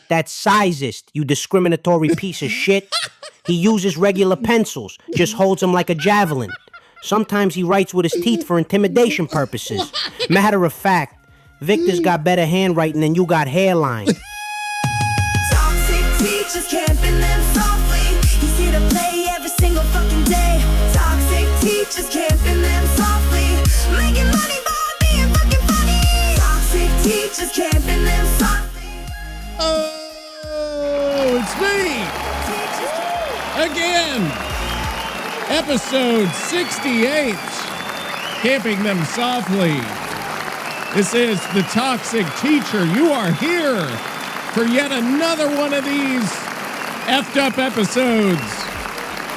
That's sizest, you discriminatory piece of shit. He uses regular pencils, just holds them like a javelin. Sometimes he writes with his teeth for intimidation purposes. Matter of fact, Victor's got better handwriting than you got hairline. Toxic teachers camping them softly. He's here to play every single fucking day. Toxic teachers camping them softly. Making money by being fucking funny. Toxic teachers camping them softly. Oh, it's me! Again! Episode 68. Camping them softly. This is the Toxic Teacher. You are here for yet another one of these effed up episodes.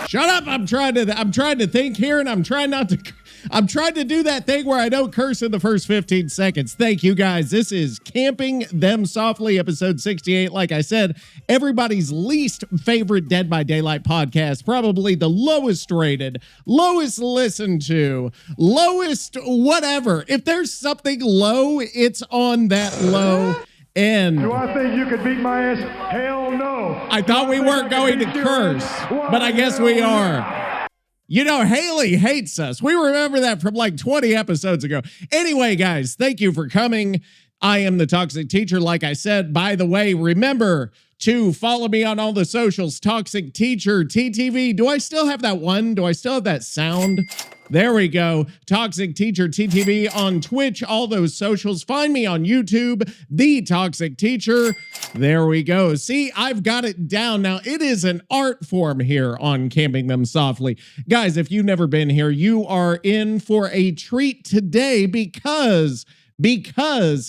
Shut up! I'm trying to think here, and I'm trying to do that thing where I don't curse in the first 15 seconds. Thank you guys. This is Camping Them Softly, episode 68. Like I said, everybody's least favorite Dead by Daylight podcast, probably the lowest rated, lowest listened to, lowest whatever. If there's something low, it's on that low end. Do I think you could beat my ass? Hell no. I thought we weren't going to curse, but I guess we are. You know, Haley hates us. We remember that from like 20 episodes ago. Anyway, guys, thank you for coming. I am the Toxic Teacher. Like I said, by the way, remember to follow me on all the socials. Toxic Teacher, TTV. Do I still have that one? Do I still have that sound? There we go. Toxic Teacher, TTV on Twitch, all those socials. Find me on YouTube, The Toxic Teacher. There we go. See, I've got it down. Now, it is an art form here on Camping Them Softly. Guys, if you've never been here, you are in for a treat today because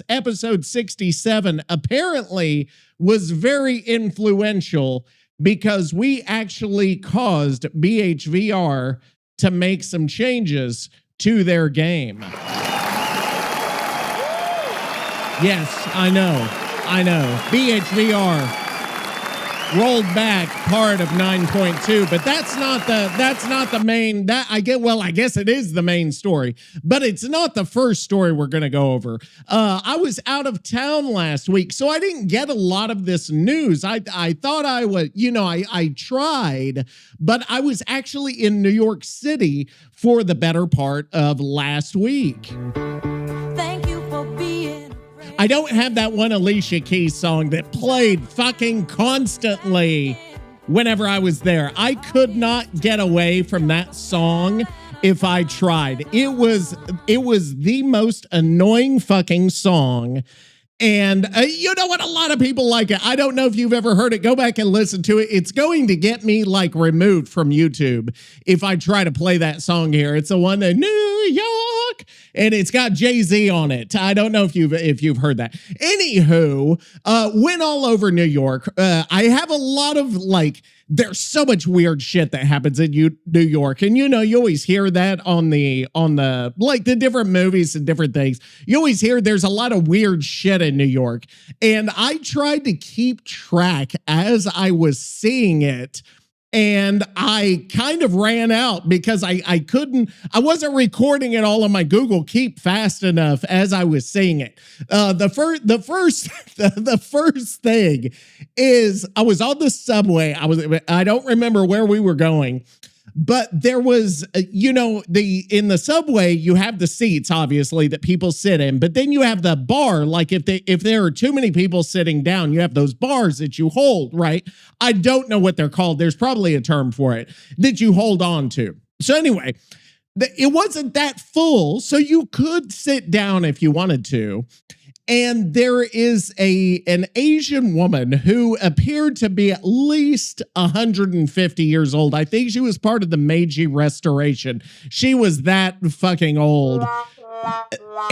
episode 67 apparently was very influential because we actually caused BHVR to make some changes to their game. Yes, I know. BHVR rolled back part of 9.2, but that's not the main, I guess it is the main story, but it's not the first story we're going to go over. I was out of town last week, so I didn't get a lot of this news. I thought I would, I tried, but I was actually in New York City for the better part of last week. I don't have that one Alicia Keys song that played fucking constantly whenever I was there. I could not get away from that song if I tried. It was the most annoying fucking song. And you know what? A lot of people like it. I don't know if you've ever heard it. Go back and listen to it. It's going to get me like removed from YouTube if I try to play that song here. It's the one in New York, and it's got Jay-Z on it. I don't know if you've heard that. Anywho, went all over New York. I have a lot of there's so much weird shit that happens in New York. And you always hear that on the the different movies and different things. You always hear there's a lot of weird shit in New York. And I tried to keep track as I was seeing it. And I kind of ran out because I wasn't recording it all on my Google Keep fast enough as I was seeing it. The first thing is I was on the subway. I don't remember where we were going, but there was, in the subway, you have the seats, obviously, that people sit in, but then you have the bar. Like if there are too many people sitting down, you have those bars that you hold, right? I don't know what they're called. There's probably a term for it that you hold on to. So anyway, it wasn't that full, so you could sit down if you wanted to. And there is an Asian woman who appeared to be at least 150 years old. I think she was part of the Meiji Restoration. She was that fucking old.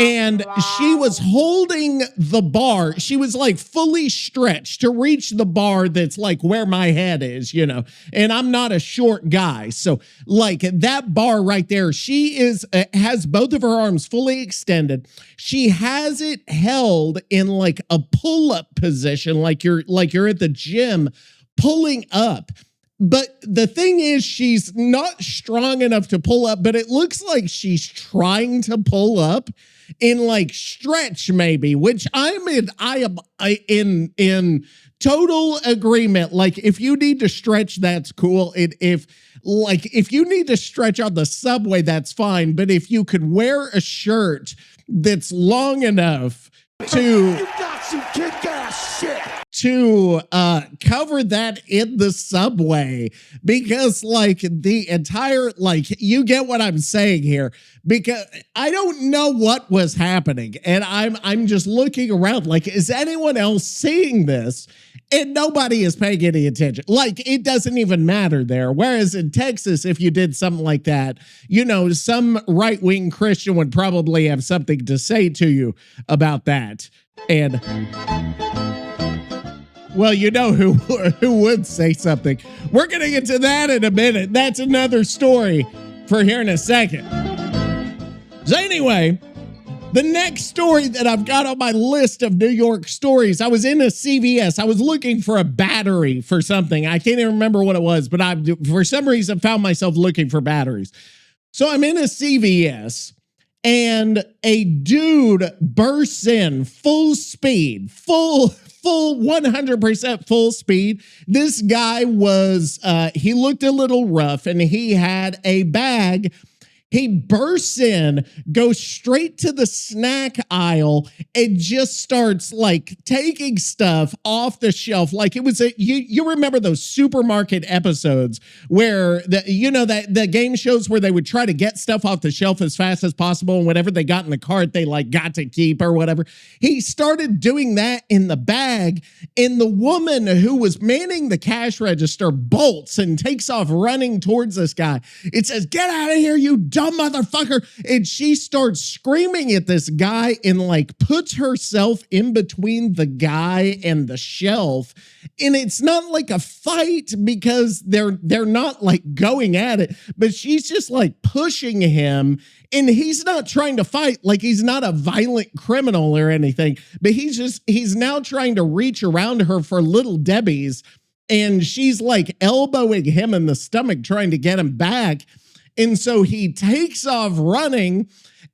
And she was holding the bar. She was like fully stretched to reach the bar that's like where my head is, and I'm not a short guy. So like that bar right there, she has both of her arms fully extended. She has it held in like a pull-up position, like you're at the gym pulling up. But the thing is, she's not strong enough to pull up, but it looks like she's trying to pull up in like stretch maybe, which I am in Total agreement. Like, if you need to stretch, that's cool. If you need to stretch on the subway, that's fine. But if you could wear a shirt that's long enough to cover that in the subway, because like the entire, like, you get what I'm saying here, because I don't know what was happening, and I'm just looking around like, is anyone else seeing this? And nobody is paying any attention. Like, it doesn't even matter there. Whereas in Texas, if you did something like that, you know, some right-wing Christian would probably have something to say to you about that. And, well, you know who would say something. We're going to get to that in a minute. That's another story for here in a second. So anyway, the next story that I've got on my list of New York stories, I was in a CVS. I was looking for a battery for something. I can't even remember what it was, but for some reason, found myself looking for batteries. So I'm in a CVS, and a dude bursts in full speed, full 100% full speed. This guy was, he looked a little rough, and he had a bag. He bursts in, goes straight to the snack aisle, and just starts like taking stuff off the shelf. Like it was you remember those supermarket episodes where the game shows where they would try to get stuff off the shelf as fast as possible, and whatever they got in the cart, they like got to keep or whatever. He started doing that in the bag, and the woman who was manning the cash register bolts and takes off running towards this guy. It says, "Get out of here, you dumb motherfucker." And she starts screaming at this guy and like puts herself in between the guy and the shelf. And it's not like a fight because they're not like going at it, but she's just like pushing him, and he's not trying to fight. Like, he's not a violent criminal or anything, but he's now trying to reach around her for little Debbie's, and she's like elbowing him in the stomach trying to get him back. And so he takes off running,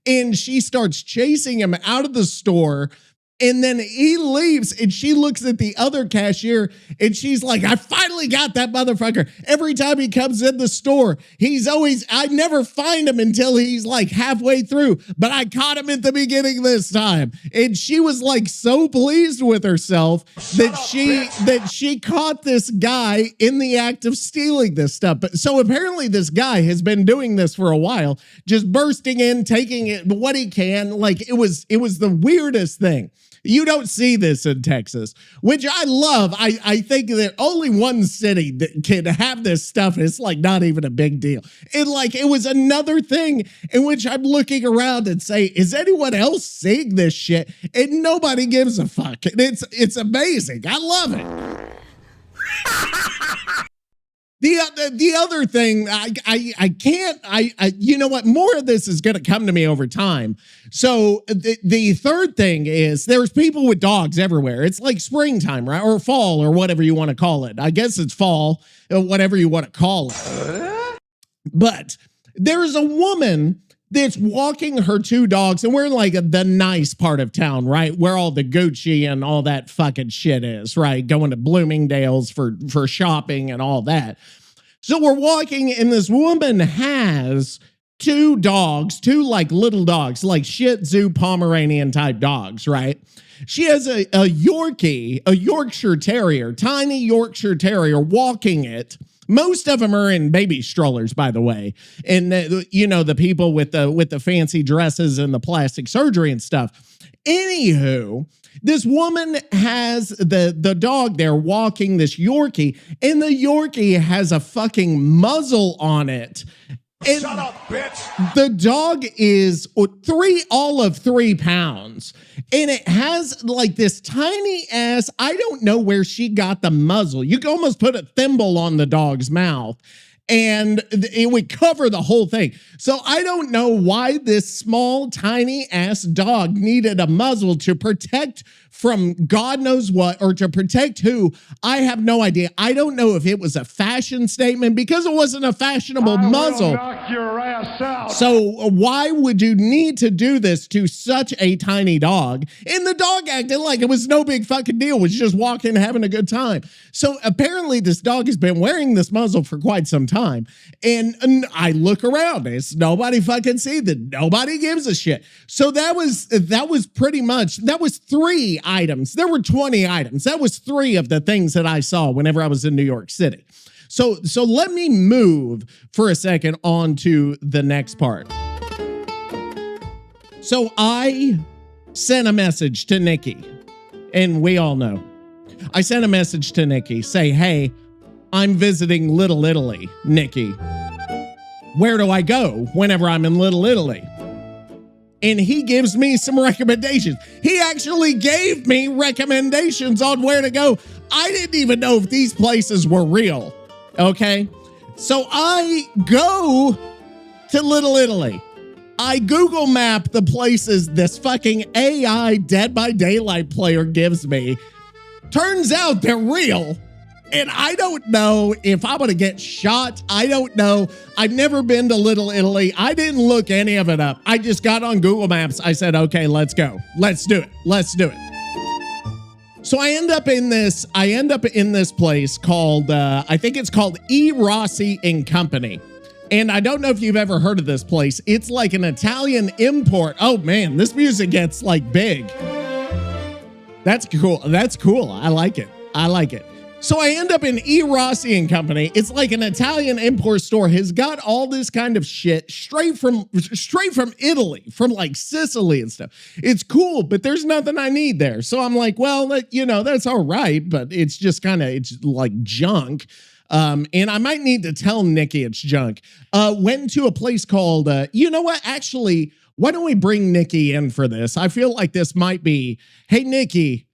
and she starts chasing him out of the store. And then he leaves, and she looks at the other cashier, and she's like, "I finally got that motherfucker." Every time he comes in the store, I never find him until he's like halfway through, but I caught him at the beginning this time. And she was like so pleased with herself that she caught this guy in the act of stealing this stuff. But so apparently this guy has been doing this for a while, just bursting in, taking it what he can. Like, it was the weirdest thing. You don't see this in Texas, which I love. I think that only one city that can have this stuff. It's like not even a big deal. It was another thing in which I'm looking around and say, is anyone else seeing this shit? And nobody gives a fuck. And it's amazing. I love it. The other thing, I can't, you know what, more of this is going to come to me over time. So the third thing is there's people with dogs everywhere. It's like springtime, right? Or fall, or whatever you want to call it. I guess it's fall, whatever you want to call it. But there's a woman that's walking her two dogs, and we're in like the nice part of town, right? Where all the Gucci and all that fucking shit is, right? Going to Bloomingdale's for shopping and all that. So we're walking, and this woman has two dogs, two like little dogs, like Shih Tzu Pomeranian type dogs, right? She has a Yorkie, a Yorkshire Terrier, tiny Yorkshire Terrier, walking it. Most of them are in baby strollers, by the way. And, the people with the fancy dresses and the plastic surgery and stuff. Anywho, this woman has the dog there walking this Yorkie, and the Yorkie has a fucking muzzle on it. And shut up, bitch. The dog is all of 3 pounds, and it has like this tiny ass. I don't know where she got the muzzle. You could almost put a thimble on the dog's mouth, and it would cover the whole thing. So I don't know why this small, tiny ass dog needed a muzzle to protect from God knows what, or to protect who, I have no idea. I don't know if it was a fashion statement because it wasn't a fashionable muzzle. Knock your ass out. So why would you need to do this to such a tiny dog? And the dog acted like it was no big fucking deal, was just walking, having a good time. So apparently this dog has been wearing this muzzle for quite some time. And I look around, it's nobody fucking see that. Nobody gives a shit. So that was pretty much, that was 3 items. There were 20 items. That was 3 of the things that I saw whenever I was in New York City. So let me move for a second on to the next part. So I sent a message to Nikki, and we all know. I sent a message to Nikki, say, hey, I'm visiting Little Italy, Nikki. Where do I go whenever I'm in Little Italy? And he gives me some recommendations. He actually gave me recommendations on where to go. I didn't even know if these places were real. Okay. So I go to Little Italy. I Google map the places this fucking AI Dead by Daylight player gives me. Turns out they're real. And I don't know if I'm going to get shot. I don't know. I've never been to Little Italy. I didn't look any of it up. I just got on Google Maps. I said, okay, let's go. Let's do it. Let's do it. So I end up in this place called, I think it's called E. Rossi and Company. And I don't know if you've ever heard of this place. It's like an Italian import. Oh man, this music gets like big. That's cool. That's cool. I like it. I like it. So I end up in E. Rossi and Company. It's like an Italian import store. Has got all this kind of shit straight from Italy, from like Sicily and stuff. It's cool, but there's nothing I need there. So I'm like, well, that's all right, but it's just it's like junk. And I might need to tell Nikki it's junk. Went to a place called, you know what? Actually, why don't we bring Nikki in for this? I feel like this might be, hey, Nikki,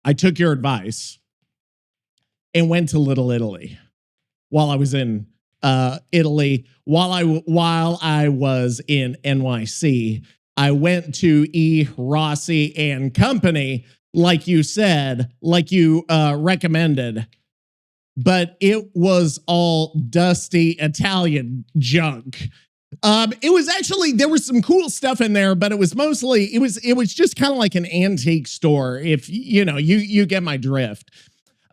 I took your advice and went to Little Italy while I was in Italy. While I was in NYC, I went to E. Rossi and Company, like you said, like you recommended. But it was all dusty Italian junk. It was actually, there was some cool stuff in there, but it was mostly, it was just kind of like an antique store. If you get my drift.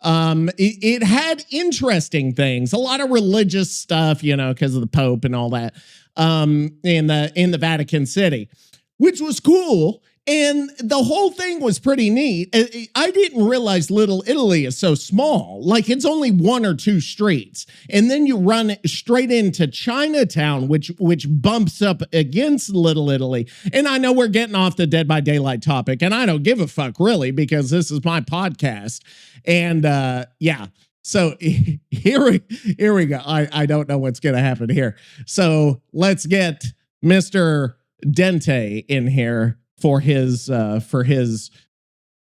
It had interesting things, a lot of religious stuff, because of the Pope and all that, in the Vatican City, which was cool. And the whole thing was pretty neat. I didn't realize Little Italy is so small. Like it's only 1 or 2 streets. And then you run straight into Chinatown, which bumps up against Little Italy. And I know we're getting off the Dead by Daylight topic, and I don't give a fuck really, because this is my podcast. And yeah. So here we go. I don't know what's going to happen here. So let's get Mr. Dente in here for his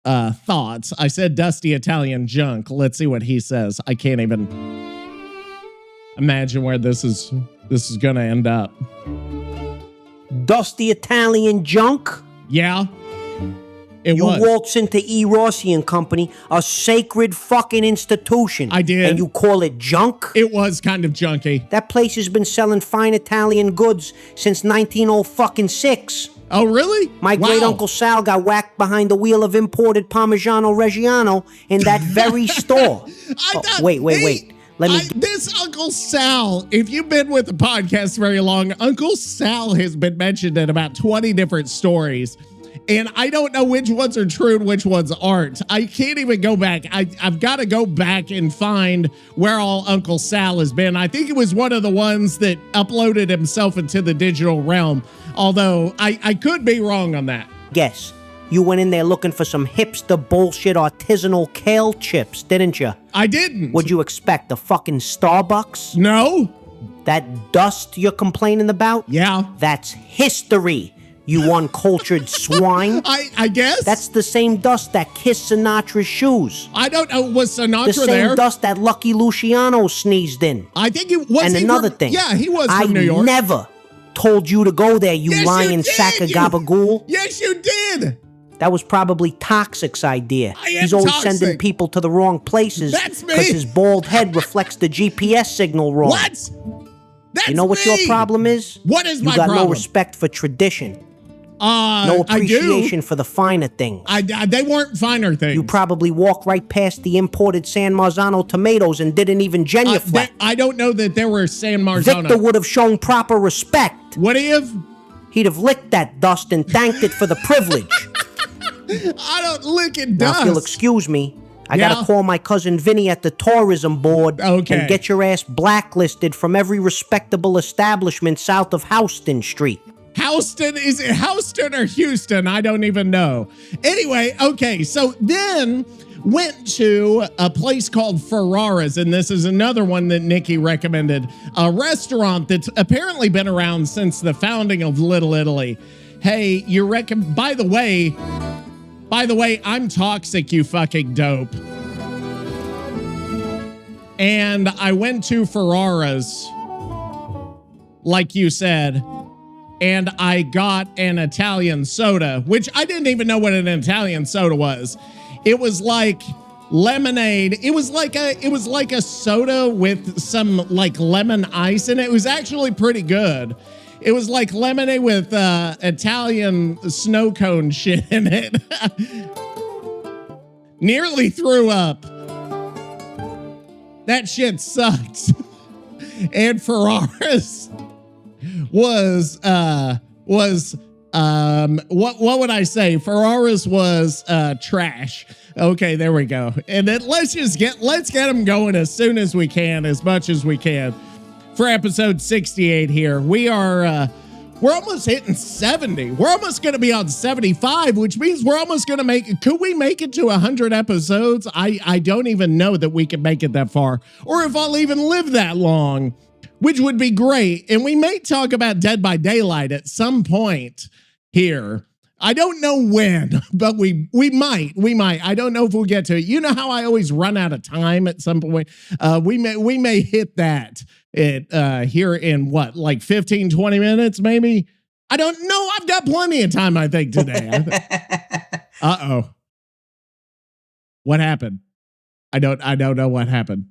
thoughts. I said dusty Italian junk. Let's see what he says. I can't even imagine where this is going to end up. Dusty Italian junk? Yeah. You waltz into E. Rossi and Company, a sacred fucking institution. I did. And you call it junk? It was kind of junky. That place has been selling fine Italian goods since 1906. Oh, really? My great Uncle Sal got whacked behind the wheel of imported Parmigiano Reggiano in that very store. Wait. This Uncle Sal, if you've been with the podcast very long, Uncle Sal has been mentioned in about 20 different stories. And I don't know which ones are true and which ones aren't. I can't even go back. I've got to go back and find where all Uncle Sal has been. I think it was one of the ones that uploaded himself into the digital realm. Although I could be wrong on that. Guess. You went in there looking for some hipster bullshit artisanal kale chips, didn't you? I didn't. What'd you expect? A fucking Starbucks? No. That dust you're complaining about? Yeah. That's history. You uncultured swine. I guess. That's the same dust that kissed Sinatra's shoes. I don't know. Was Sinatra the same there? Dust that Lucky Luciano sneezed in. I think it was. And another thing. Yeah, he was from New York. I never told you to go there, you yes, lying sack of gabagool. Yes, you did. That was probably Toxic's idea. He's always sending people to the wrong places. That's me. Because his bald head reflects the GPS signal wrong. What? That's you know what your problem is? What is my problem? You got problem? no respect for tradition. No I appreciation for the finer things. They weren't finer things. You probably walked right past the imported San Marzano tomatoes and didn't even genuflect. I don't know that there were San Marzano. Victor would have shown proper respect. Would he have? He'd have licked that dust and thanked it for the privilege. I don't lick it Now, dust. if you'll excuse me, I gotta call my cousin Vinny at the tourism board and get your ass blacklisted from every respectable establishment south of Houston Street. Houston? Is it Houston or Houston? I don't even know. Anyway, okay, so then went to a place called Ferrara's, and this is another one that Nicky recommended. A restaurant that's apparently been around since the founding of Little Italy. Hey, you reckon, by the way, I'm toxic, you fucking dope. And I went to Ferrara's, like you said, and I got an Italian soda, which I didn't even know what an Italian soda was. It was like lemonade. It was like a soda with some like lemon ice in it. It was actually pretty good. It was like lemonade with Italian snow cone shit in it. Nearly threw up. That shit sucks. And Ferrara's was what would I say? Ferrara's was trash. Okay, there we go. And then let's get them going as soon as we can, as much as we can. For episode 68 here. We're almost hitting 70. We're almost going to be on 75, which means we're almost going to could we make it to 100 episodes? I don't even know that we can make it that far, or if I'll even live that long, which would be great. And we may talk about Dead by Daylight at some point here. I don't know when, but we might. I don't know if we'll get to it. You know how I always run out of time at some point? We may hit that here in what, like 15, 20 minutes, maybe? I don't know. I've got plenty of time, I think, today. Uh-oh. What happened? I don't know what happened.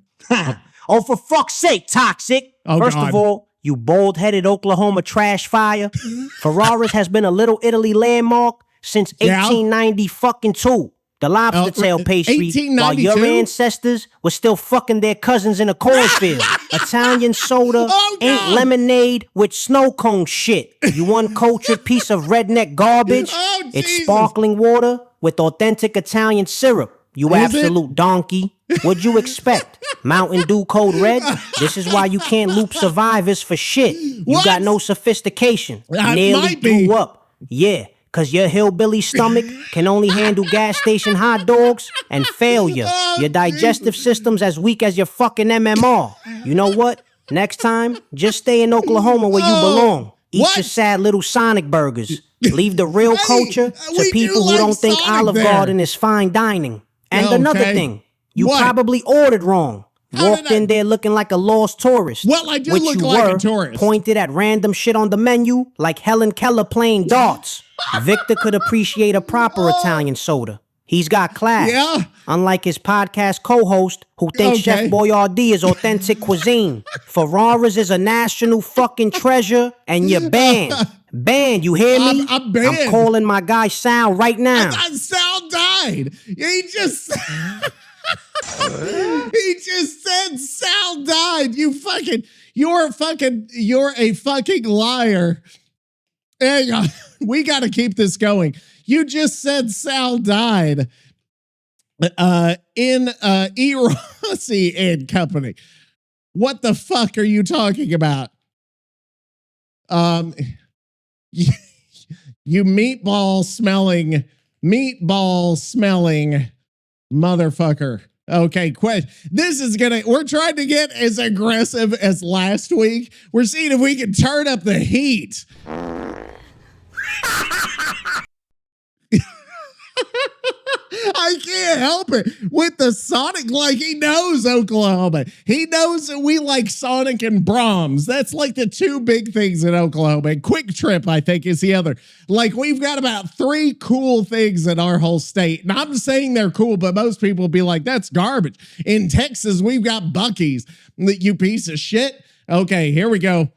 Oh, for fuck's sake, Toxic. Oh, First God. of all, you bald-headed Oklahoma trash fire. Ferrara's has been a Little Italy landmark since 1890 fucking 2. The lobster tail pastry, while your 1892? ancestors were still fucking their cousins in a cornfield. Italian soda ain't lemonade with snow cone shit. You uncultured piece of redneck garbage. Oh, It's Jesus. sparkling water with authentic Italian syrup. You Is it? absolute donkey. What'd you expect? Mountain Dew Code Red? This is why you can't loop survivors for shit. You What? got no sophistication. That Nearly might be. blew up. Yeah, cause your hillbilly stomach can only handle gas station hot dogs and failure. Oh, Your digestive system's as weak as your fucking MMR. You know what? Next time, just stay in Oklahoma where you belong. Eat What? your sad little Sonic burgers. Leave the real Hey, culture we to people do who like don't think Sonic Olive there. Garden is fine dining. And another Okay. thing, you What? probably ordered wrong. How Walked did I- in there looking like a lost tourist. Well, I did which look you like a were, tourist. Pointed at random shit on the menu like Helen Keller playing darts. Victor could appreciate a proper Italian soda. He's got class. Yeah. Unlike his podcast co-host who thinks Okay. Chef Boyardee is authentic cuisine. Ferrara's is a national fucking treasure and you're banned. Banned, you hear me? I'm banned. I'm calling my guy Sal right now. Sal died. He just said Sal died. You're a fucking liar. Hang on. We got to keep this going. You just said Sal died in E. Rossi and Company. What the fuck are you talking about? You meatball smelling motherfucker. Okay, we're trying to get as aggressive as last week. We're seeing if we can turn up the heat. I can't help it with the Sonic. Like, he knows Oklahoma. He knows that we like Sonic and Brahms. That's like the two big things in Oklahoma. And Quick Trip, I think, is the other. Like, we've got about 3 cool things in our whole state. And I'm saying they're cool, but most people will be like, that's garbage. In Texas, we've got Buc-ee's. You piece of shit. Okay, here we go.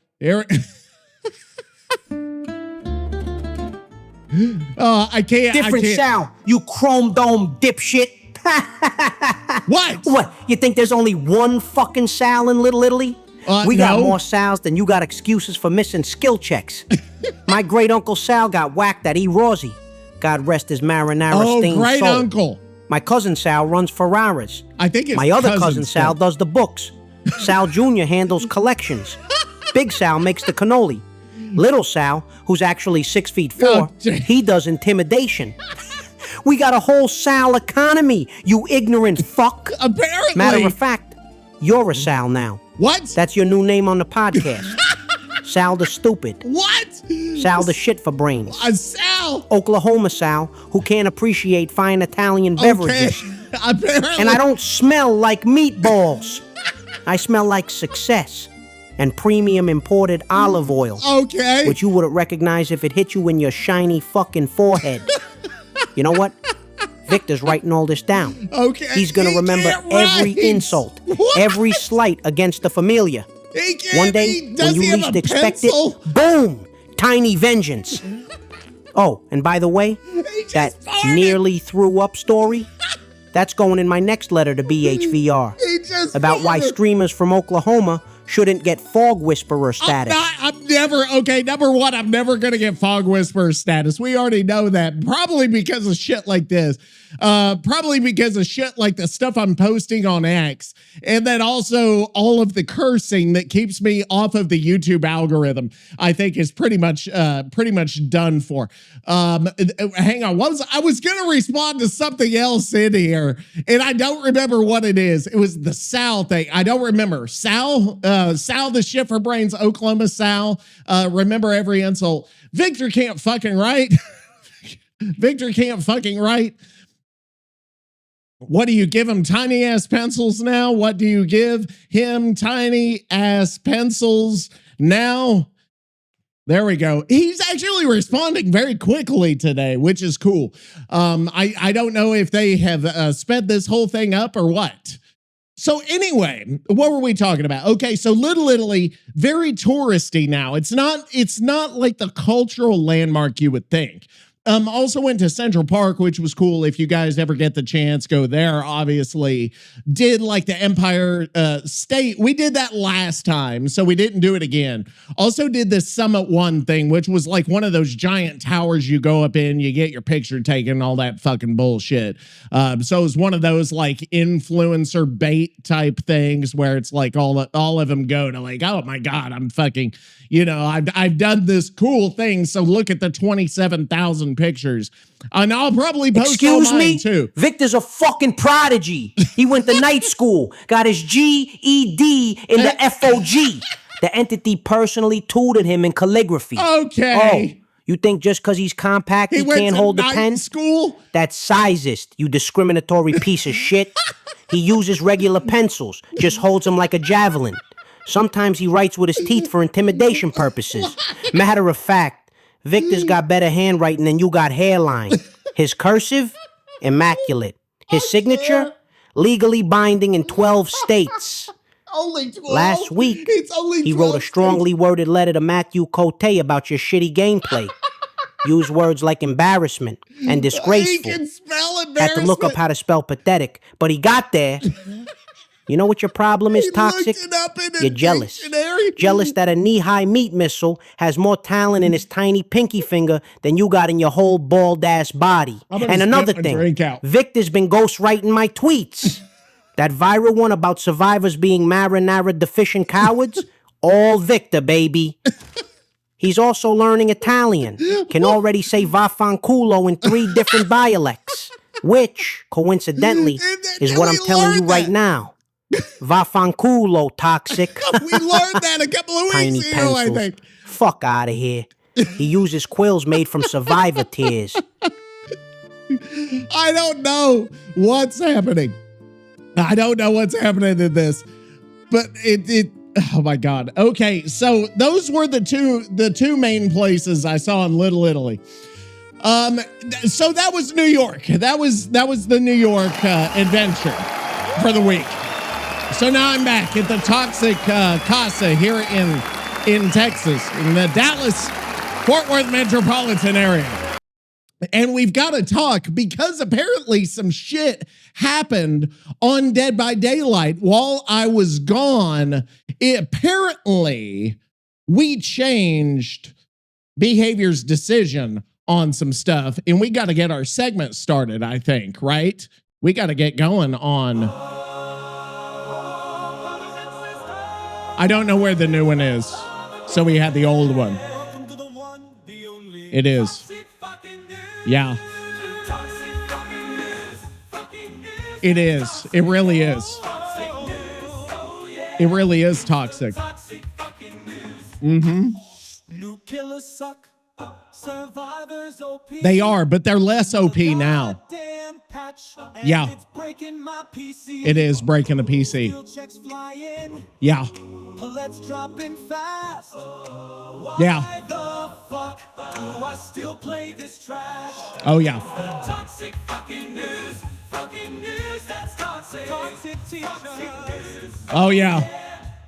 I can't. Different sound, you chrome dome dipshit. What? What? You think there's only one fucking Sal in Little Italy? We got more Sals than you got excuses for missing skill checks. My great uncle Sal got whacked at E. Rossi. God rest his marinara-stealing great soul. uncle. My cousin Sal runs Ferraras. I think it's my other cousin Sal does the books. Sal Jr. handles collections. Big Sal makes the cannoli. Little Sal, who's actually 6'4", he does intimidation. We got a whole Sal economy, you ignorant fuck. Apparently. Matter of fact, you're a Sal now. What? That's your new name on the podcast. Sal the Stupid. What? Sal the Shit for Brains. Sal. Oklahoma Sal, who can't appreciate fine Italian beverages. Apparently. And I don't smell like meatballs. I smell like success and premium imported olive oil. Okay. Which you wouldn't recognize if it hit you in your shiny fucking forehead. You know what? Victor's writing all this down. Okay. He's gonna remember every insult, every slight against the familia. One day, when you least expect it, boom! Tiny vengeance. Oh, and by the way, that nearly threw up story, that's going in my next letter to BHVR. About why streamers from Oklahoma shouldn't get fog whisperer status. Number one, I'm never going to get fog whisperer status. We already know that. Probably because of shit like this. Probably because of shit like the stuff I'm posting on X. And then also all of the cursing that keeps me off of the YouTube algorithm, I think is pretty much done for. Hang on. I was going to respond to something else in here, and I don't remember what it is. It was the Sal thing. I don't remember. Sal the Shit for Brains, Oklahoma Sal. Remember every insult. Victor can't fucking write. Victor can't fucking write. What do you give him? Tiny ass pencils now? What do you give him? Tiny ass pencils now? There we go. He's actually responding very quickly today, which is cool. I don't know if they have sped this whole thing up or what. So anyway, what were we talking about? Okay, so Little Italy, very touristy now. It's not like the cultural landmark you would think. Also went to Central Park, which was cool. If you guys ever get the chance, go there, obviously. Did like the Empire State. We did that last time, so we didn't do it again. Also did this Summit One thing, which was like one of those giant towers you go up in, you get your picture taken, all that fucking bullshit. So it was one of those like influencer bait type things where it's like all of them go to like, oh my God, I'm fucking, I've done this cool thing, so look at the 27,000 pictures. And I'll probably post Excuse all mine me? too. Victor's a fucking prodigy. He went to night school, got his GED in the FOG. The entity personally tutored him in calligraphy. Okay. Oh, you think just because he's compact he went can't to hold the night pen? school? That's sizist, you discriminatory piece of shit. He uses regular pencils, just holds them like a javelin. Sometimes he writes with his teeth for intimidation purposes. Matter of fact, Victor's got better handwriting than you got hairline. His cursive, immaculate. His signature, legally binding in 12 states. Only 12? Last week, It's only 12 he wrote a strongly worded letter to Matthew Cote about your shitty gameplay. Used words like embarrassment and disgraceful. He can spell Had embarrassment. to look up how to spell pathetic, but he got there. You know what your problem is, Toxic? You're jealous. Jealous that a knee-high meat missile has more talent in his tiny pinky finger than you got in your whole bald-ass body. And another thing, Victor's been ghostwriting my tweets. That viral one about survivors being marinara-deficient cowards? All Victor, baby. He's also learning Italian. Can already say vaffanculo in 3 different dialects. Which, coincidentally, is what I'm telling you right now. Vaffanculo, Toxic. We learned that a couple of Tiny weeks ago, I pencils. think. Fuck out of here. He uses quills made from survivor tears. I don't know what's happening. I don't know what's happening in this, but it oh my God. Okay, so those were the two main places I saw in Little Italy. So that was New York. That was the New York adventure for the week. So now I'm back at the Toxic Casa here in Texas, in the Dallas-Fort Worth metropolitan area. And we've got to talk because apparently some shit happened on Dead by Daylight while I was gone. Apparently, we changed Behavior's decision on some stuff, and we got to get our segment started, I think, right? We got to get going on. I don't know where the new one is, so we had the old one. It is. Yeah. It is. It really is. It really is toxic. Mm-hmm. New killers suck. Survivors OP. They are, but they're less OP now. Yeah. It is breaking the PC. Yeah. Let's drop in fast. Yeah. Why the fuck do I still play this trash? Oh yeah. Toxic fucking news. Fucking news that's toxic. Toxic teachers. Oh yeah.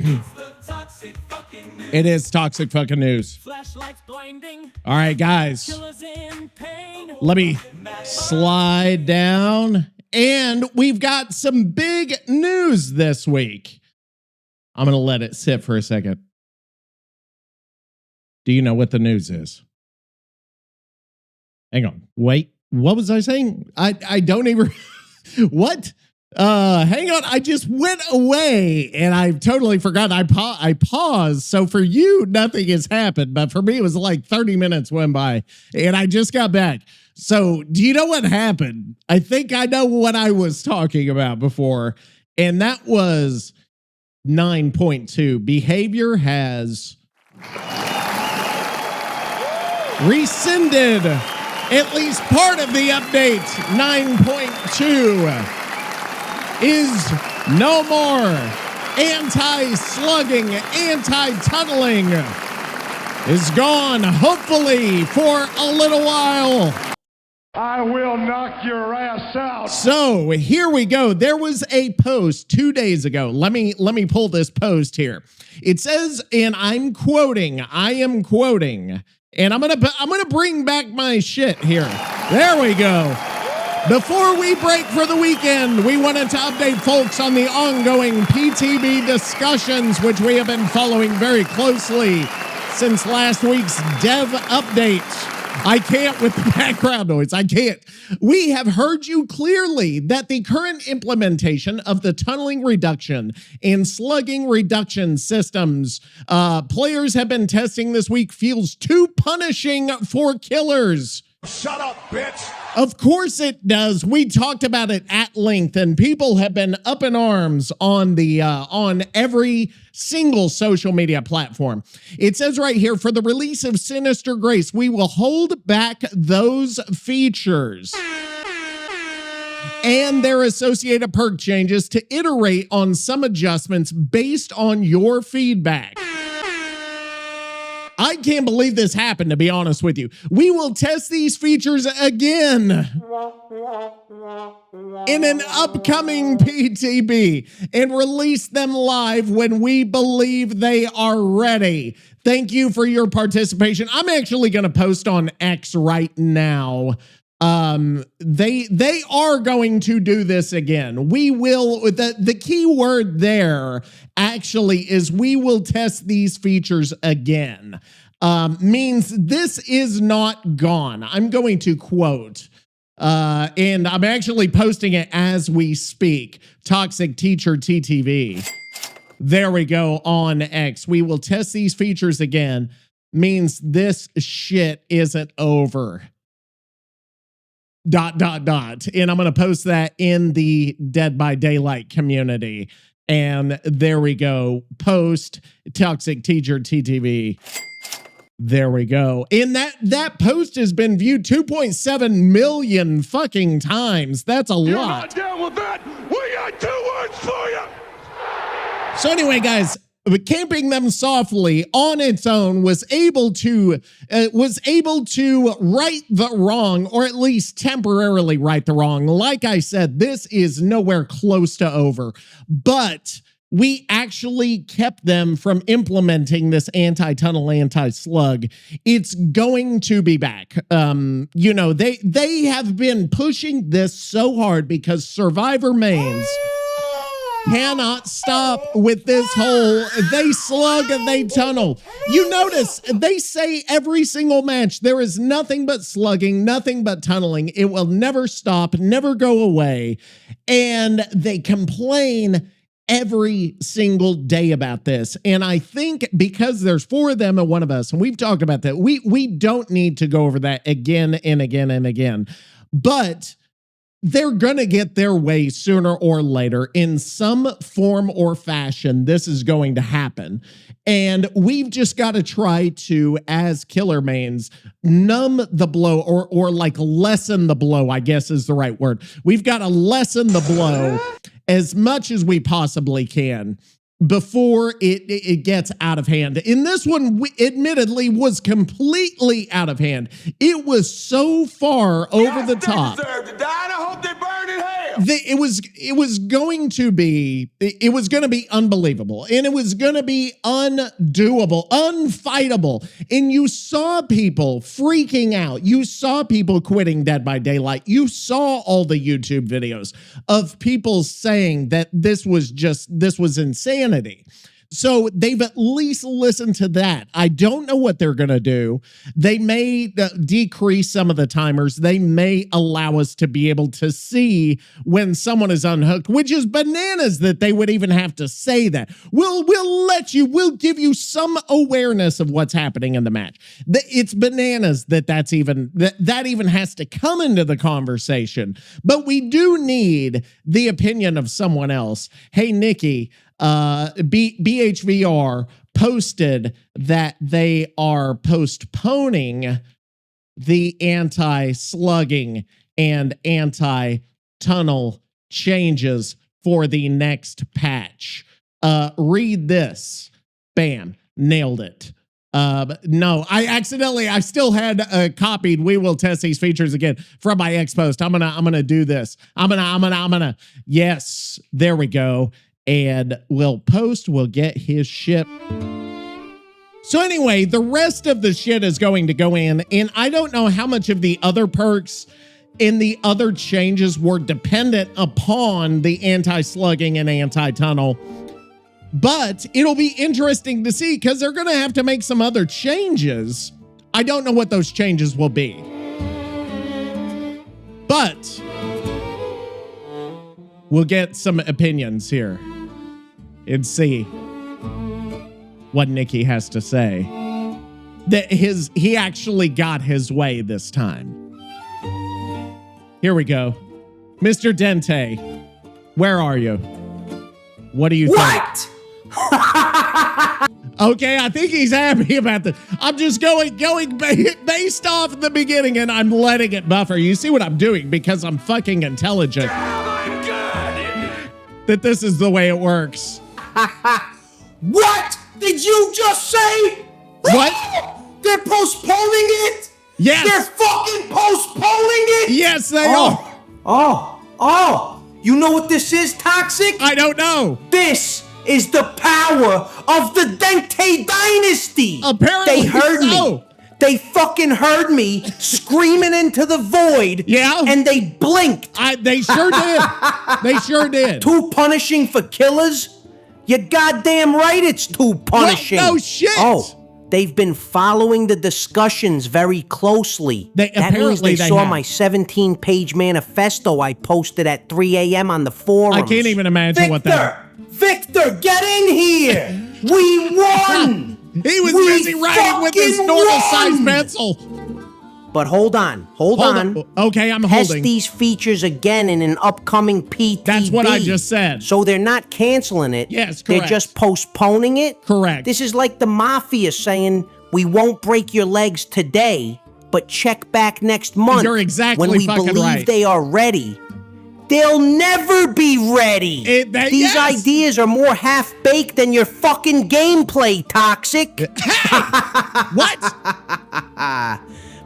It's the toxic fucking news. It is toxic fucking news. Flashlights blinding. All right, guys. Killers in pain. Let me slide down. And we've got some big news this week. I'm going to let it sit for a second. Do you know what the news is? Hang on. Wait. What was I saying? I don't even... What? Hang on. I just went away and I totally forgot. I paused. So for you, nothing has happened. But for me, it was like 30 minutes went by and I just got back. So do you know what happened? I think I know what I was talking about before. And that was 9.2. Behavior has rescinded at least part of the update. 9.2 is no more anti-slugging, anti-tunneling is gone, hopefully for a little while. I will knock your ass out. So here we go. There was a post 2 days ago. Let me pull this post here. It says, and I am quoting, and I'm gonna bring back my shit here. There we go. Before we break for the weekend, we wanted to update folks on the ongoing PTB discussions, which we have been following very closely since last week's dev update. I can't with the background noise. I can't. We have heard you clearly that the current implementation of the tunneling reduction and slugging reduction systems players have been testing this week feels too punishing for killers. Shut up, bitch. Of course it does. We talked about it at length, and people have been up in arms on the on every single social media platform. It says right here, for the release of Sinister Grace, we will hold back those features and their associated perk changes to iterate on some adjustments based on your feedback. I can't believe this happened, to be honest with you. We will test these features again in an upcoming PTB and release them live when we believe they are ready. Thank you for your participation. I'm actually going to post on X right now. They are going to do this again. We will, the key word there actually is we will test these features again. Means this is not gone. I'm going to quote, and I'm actually posting it as we speak. ToxicTeacher TTV. There we go on X. We will test these features again. Means this shit isn't over. ... And I'm going to post that in the Dead by Daylight community. And there we go. Post ToxicTeacher TTV. There we go. And that post has been viewed 2.7 million fucking times. That's a lot. You're not down with that? We got 2 words for you. So anyway, guys, camping them softly on its own was able to right the wrong, or at least temporarily right the wrong. Like I said, this is nowhere close to over, but we actually kept them from implementing this anti-tunnel, anti-slug. It's going to be back. You know, they have been pushing this so hard because Survivor mains cannot stop with this whole they slug and they tunnel. You notice they say every single match there is nothing but slugging, nothing but tunneling. It will never stop, never go away. And they complain every single day about this. And I think because there's 4 of them and 1 of us, and we've talked about that, we don't need to go over that again and again and again. But they're gonna get their way sooner or later in some form or fashion. This is going to happen. And we've just got to try to, as killer mains, numb the blow or like lessen the blow, I guess is the right word. We've got to lessen the blow as much as we possibly can before it gets out of hand. In this one, admittedly, was completely out of hand. It was so far over the top. They deserve to die, and I hope they burn in hell. It was going to be unbelievable, and it was going to be undoable, unfightable. And you saw people freaking out. You saw people quitting Dead by Daylight. You saw all the YouTube videos of people saying that this was insanity. So they've at least listened to that. I don't know what they're going to do. They may decrease some of the timers. They may allow us to be able to see when someone is unhooked, which is bananas that they would even have to say that. We'll give you some awareness of what's happening in the match. It's bananas that even has to come into the conversation. But we do need the opinion of someone else. Hey, Nikki, BHVR posted that they are postponing the anti-slugging and anti-tunnel changes for the next patch. Read this. Bam. Nailed it. No, I still had copied. We will test these features again from my X post. I'm gonna do this. I'm gonna, yes, there we go. And we'll get his shit. So anyway, the rest of the shit is going to go in, and I don't know how much of the other perks and the other changes were dependent upon the anti-slugging and anti-tunnel, but it'll be interesting to see because they're going to have to make some other changes. I don't know what those changes will be, but we'll get some opinions here and see what Nicky has to say. That he actually got his way this time. Here we go. Mr. Dente, where are you? What do you think? Okay, I think he's happy about this. I'm just going based off the beginning, and I'm letting it buffer. You see what I'm doing because I'm fucking intelligent. That this is the way it works. What did you just say? What? They're postponing it? Yes. They're fucking postponing it? Yes, they are. Oh. You know what this is, Toxic? I don't know. This is the power of the Dente dynasty. Apparently they heard so. me. They fucking heard me screaming into the void. Yeah. And they blinked. They sure did. They sure did. Too punishing for killers? You're goddamn right it's too punishing. What? No shit. Oh, they've been following the discussions very closely. That means apparently they saw have. my 17-page manifesto I posted at 3 a.m. on the forums. I can't even imagine what that. Victor, get in here. We won. He was busy writing with his normal-sized pencil. But hold on. Okay, I'm Test holding. these features again in an upcoming PTB. That's what I just said. So they're not canceling it. Yes, They're correct. just postponing it. Correct. This is like the mafia saying, we won't break your legs today, but check back next month. You're exactly when we fucking believe right. they are ready. They'll never be ready. These yes. ideas are more half-baked than your fucking gameplay, Toxic. What?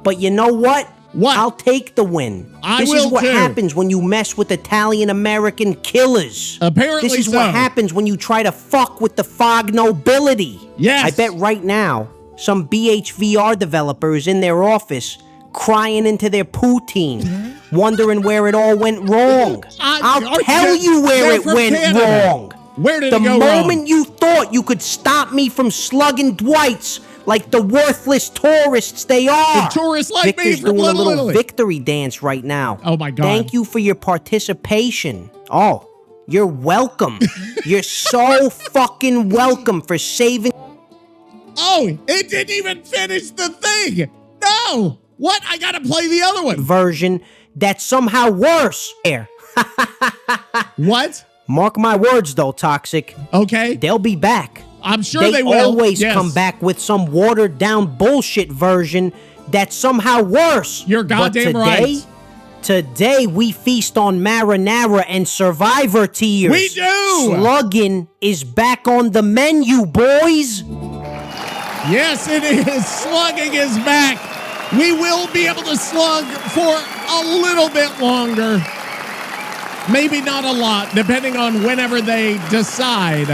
But you know what? What? I'll take the win. I this will is what too. happens when you mess with Italian-American killers. Apparently This is so. what happens when you try to fuck with the fog nobility. Yes. I bet right now, some BHVR developer is in their office crying into their poutine, wondering where it all went wrong. I'll tell you where they're it from went Canada. wrong. Where did The it go moment wrong? you thought you could stop me from slugging Dwights like the worthless tourists they are. The tourists like me Victor's from doing a Little little Italy. victory dance right now. Oh my God. Thank you for your participation. Oh, you're welcome. You're so fucking welcome for saving. Oh, it didn't even finish the thing. No. What? I gotta play the other one. Version that's somehow worse. Here. What? Mark my words though, Toxic. Okay. They'll be back. I'm sure they will. always Yes. come back with some watered down bullshit version that's somehow worse. You're goddamn but today, right. Today we feast on marinara and survivor tiers. We do! Slugging is back on the menu, boys. Yes, it is. Slugging is back. We will be able to slug for a little bit longer. Maybe not a lot, depending on whenever they decide.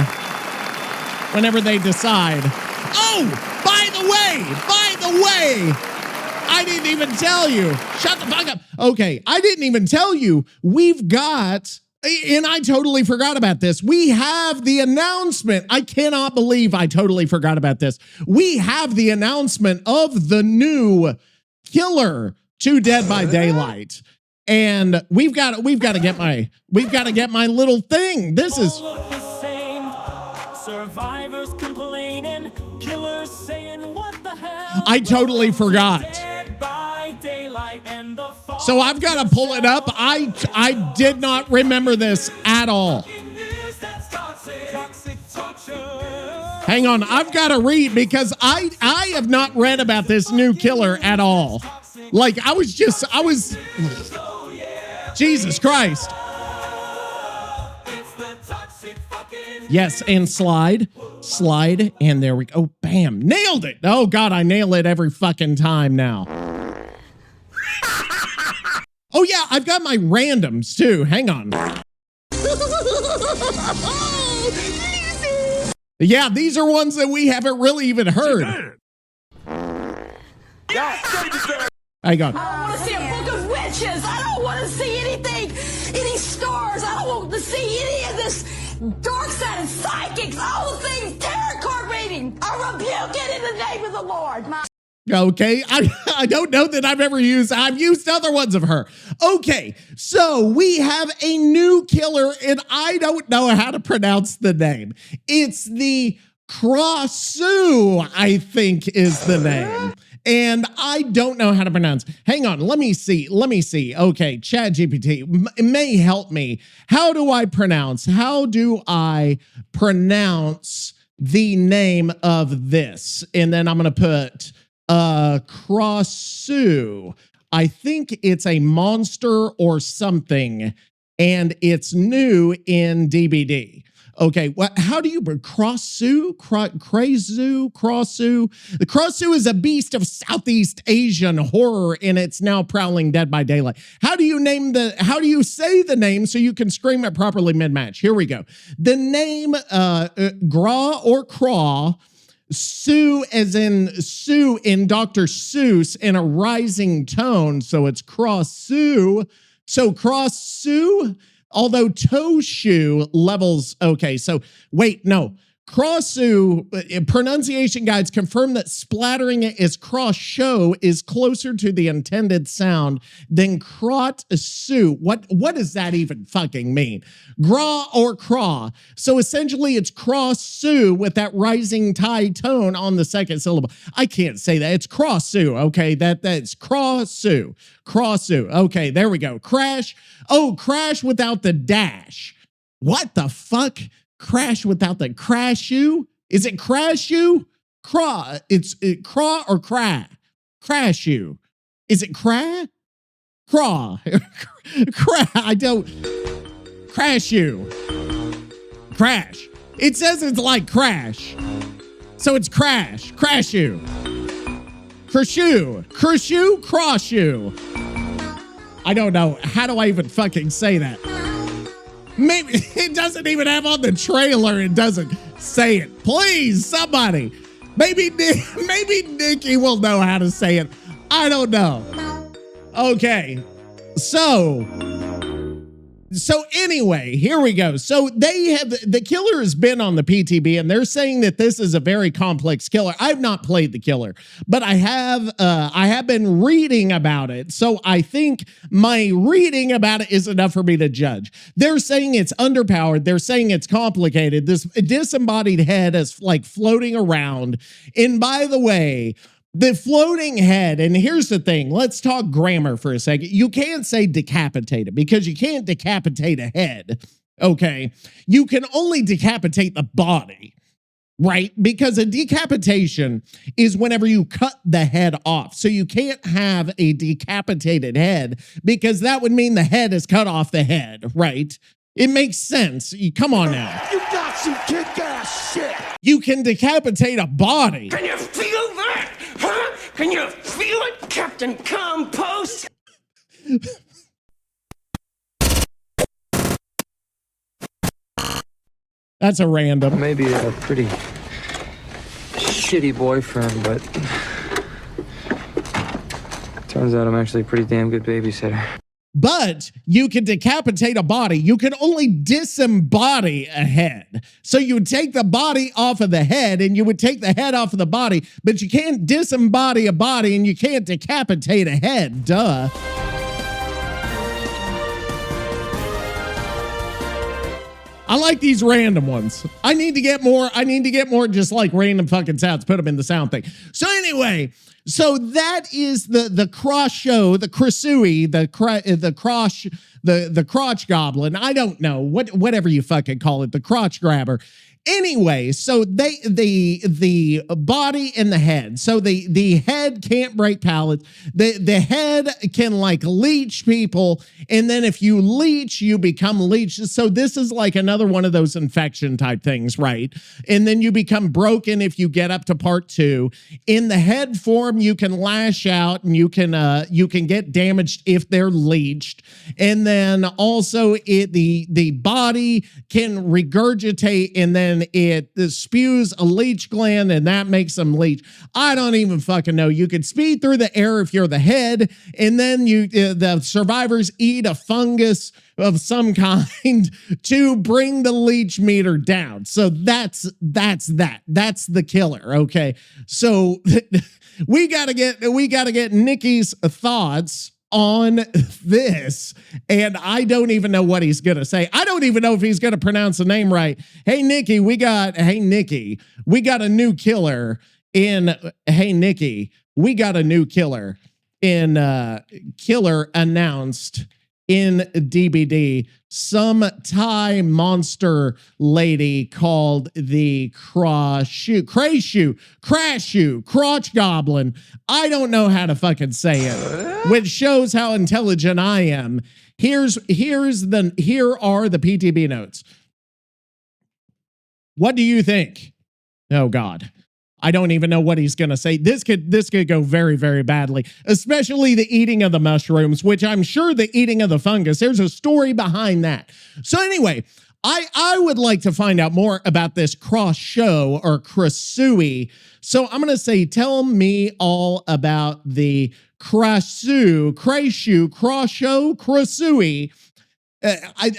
Oh, by the way, I didn't even tell you. Shut the fuck up. Okay, I didn't even tell you. We've got, and I totally forgot about this. We have the announcement. I cannot believe I totally forgot about this. We have the announcement of the new killer to Dead by Daylight. And we've got to get my little thing. This is survivors complaining, killers saying what the hell. I totally forgot. Dead by daylight and the fall. So I've got to pull it up. I did not remember this at all. Hang on, I've got to read because I have not read about this new killer at all. Like I was Jesus Christ. Yes, and slide, and there we go. Oh, bam, nailed it. Oh God, I nail it every fucking time now. Oh yeah, I've got my randoms too. Hang on. Yeah, these are ones that we haven't really even heard. Hang on. I don't want to see a book of witches. I don't want to see anything, any stars. I don't want to see any of this dark side of psychics. All the things tarot card reading. I rebuke it in the name of the Lord. Okay, I don't know that I've used other ones of her. Okay, so we have a new killer, and I don't know how to pronounce the name. It's the Krasue, I think is the name. And I don't know how to pronounce. Hang on, let me see. Okay, ChatGPT may help me. How do I pronounce the name of this? And then I'm going to put Krasue. I think it's a monster or something, and it's new in DBD. Okay, how do you Krasue? Krasue. The Krasue is a beast of Southeast Asian horror, and it's now prowling Dead by Daylight. How do you say the name so you can scream it properly mid-match? Here we go. The name Gra or Craw, Sue as in Sue in Dr. Seuss in a rising tone, so it's Krasue. So Krasue. Although toe shoe levels, okay, so wait, no. Krasue pronunciation guides confirm that splattering it as cross-show is closer to the intended sound than krot-sue. What does that even fucking mean? Gra or craw. So essentially it's cross-sue with that rising tie tone on the second syllable. I can't say that. It's cross-sue, okay? That's cross-sue. Krasue. Okay, there we go. Crash. Oh, crash without the dash. What the fuck? Crash without the Krasue? Is it Krasue? craw. It's craw or Krasue. Is it craw? Craw. I don't. Krasue. Crash. It says it's like crash. So it's crash. Krasue. Krasue. I don't know. How do I even fucking say that? Maybe it doesn't even have on the trailer. It doesn't say it. Please, somebody. Maybe Nikki will know how to say it. I don't know. Okay. So anyway, here we go. So the killer has been on the PTB and they're saying that this is a very complex killer. I've not played the killer, but I have been reading about it. So I think my reading about it is enough for me to judge. They're saying it's underpowered. They're saying it's complicated. This disembodied head is like floating around. And by the way, the floating head, and here's the thing, let's talk grammar for a second. You can't say decapitated because you can't decapitate a head, okay? You can only decapitate the body, right? Because a decapitation is whenever you cut the head off. So you can't have a decapitated head because that would mean the head is cut off the head, right? It makes sense. Come on now. You got some kick-ass shit. You can decapitate a body. Can you feel that? Huh? Can you feel it, Captain Compost? That's a random. Maybe a pretty shitty boyfriend, but turns out I'm actually a pretty damn good babysitter. But you can decapitate a body. You can only disembody a head. So you would take the body off of the head and you would take the head off of the body, but you can't disembody a body and you can't decapitate a head. Duh. I like these random ones. I need to get more just like random fucking sounds, put them in the sound thing. So anyway, so that is the Krasue, the Krasue, the crotch goblin. I don't know, whatever you fucking call it, the crotch grabber. Anyway, so the body and the head. So the head can't break pallets. The head can like leech people, and then if you leech, you become leeched. So this is like another one of those infection type things, right? And then you become broken if you get up to part 2. In the head form, you can lash out and you can get damaged if they're leeched. And then also the body can regurgitate, and then it spews a leech gland and that makes them leech. I don't even fucking know. You could speed through the air if you're the head, and then the survivors eat a fungus of some kind to bring the leech meter down. So that's that. That's the killer. Okay. So we gotta get Nicky's thoughts on this, and I don't even know what he's gonna say. I don't even know if he's gonna pronounce the name right. Hey Nicky, we got a new killer in killer announced in DBD. Some Thai monster lady called the Krasue, crotch goblin. I don't know how to fucking say it, which shows how intelligent I am. Here are the PTB notes. What do you think? Oh God. I don't even know what he's going to say. This could go very, very badly, especially the eating of the mushrooms, which I'm sure the eating of the fungus, there's a story behind that. So anyway, I would like to find out more about this Krasue or Krasue. So I'm going to say, tell me all about the Krasue.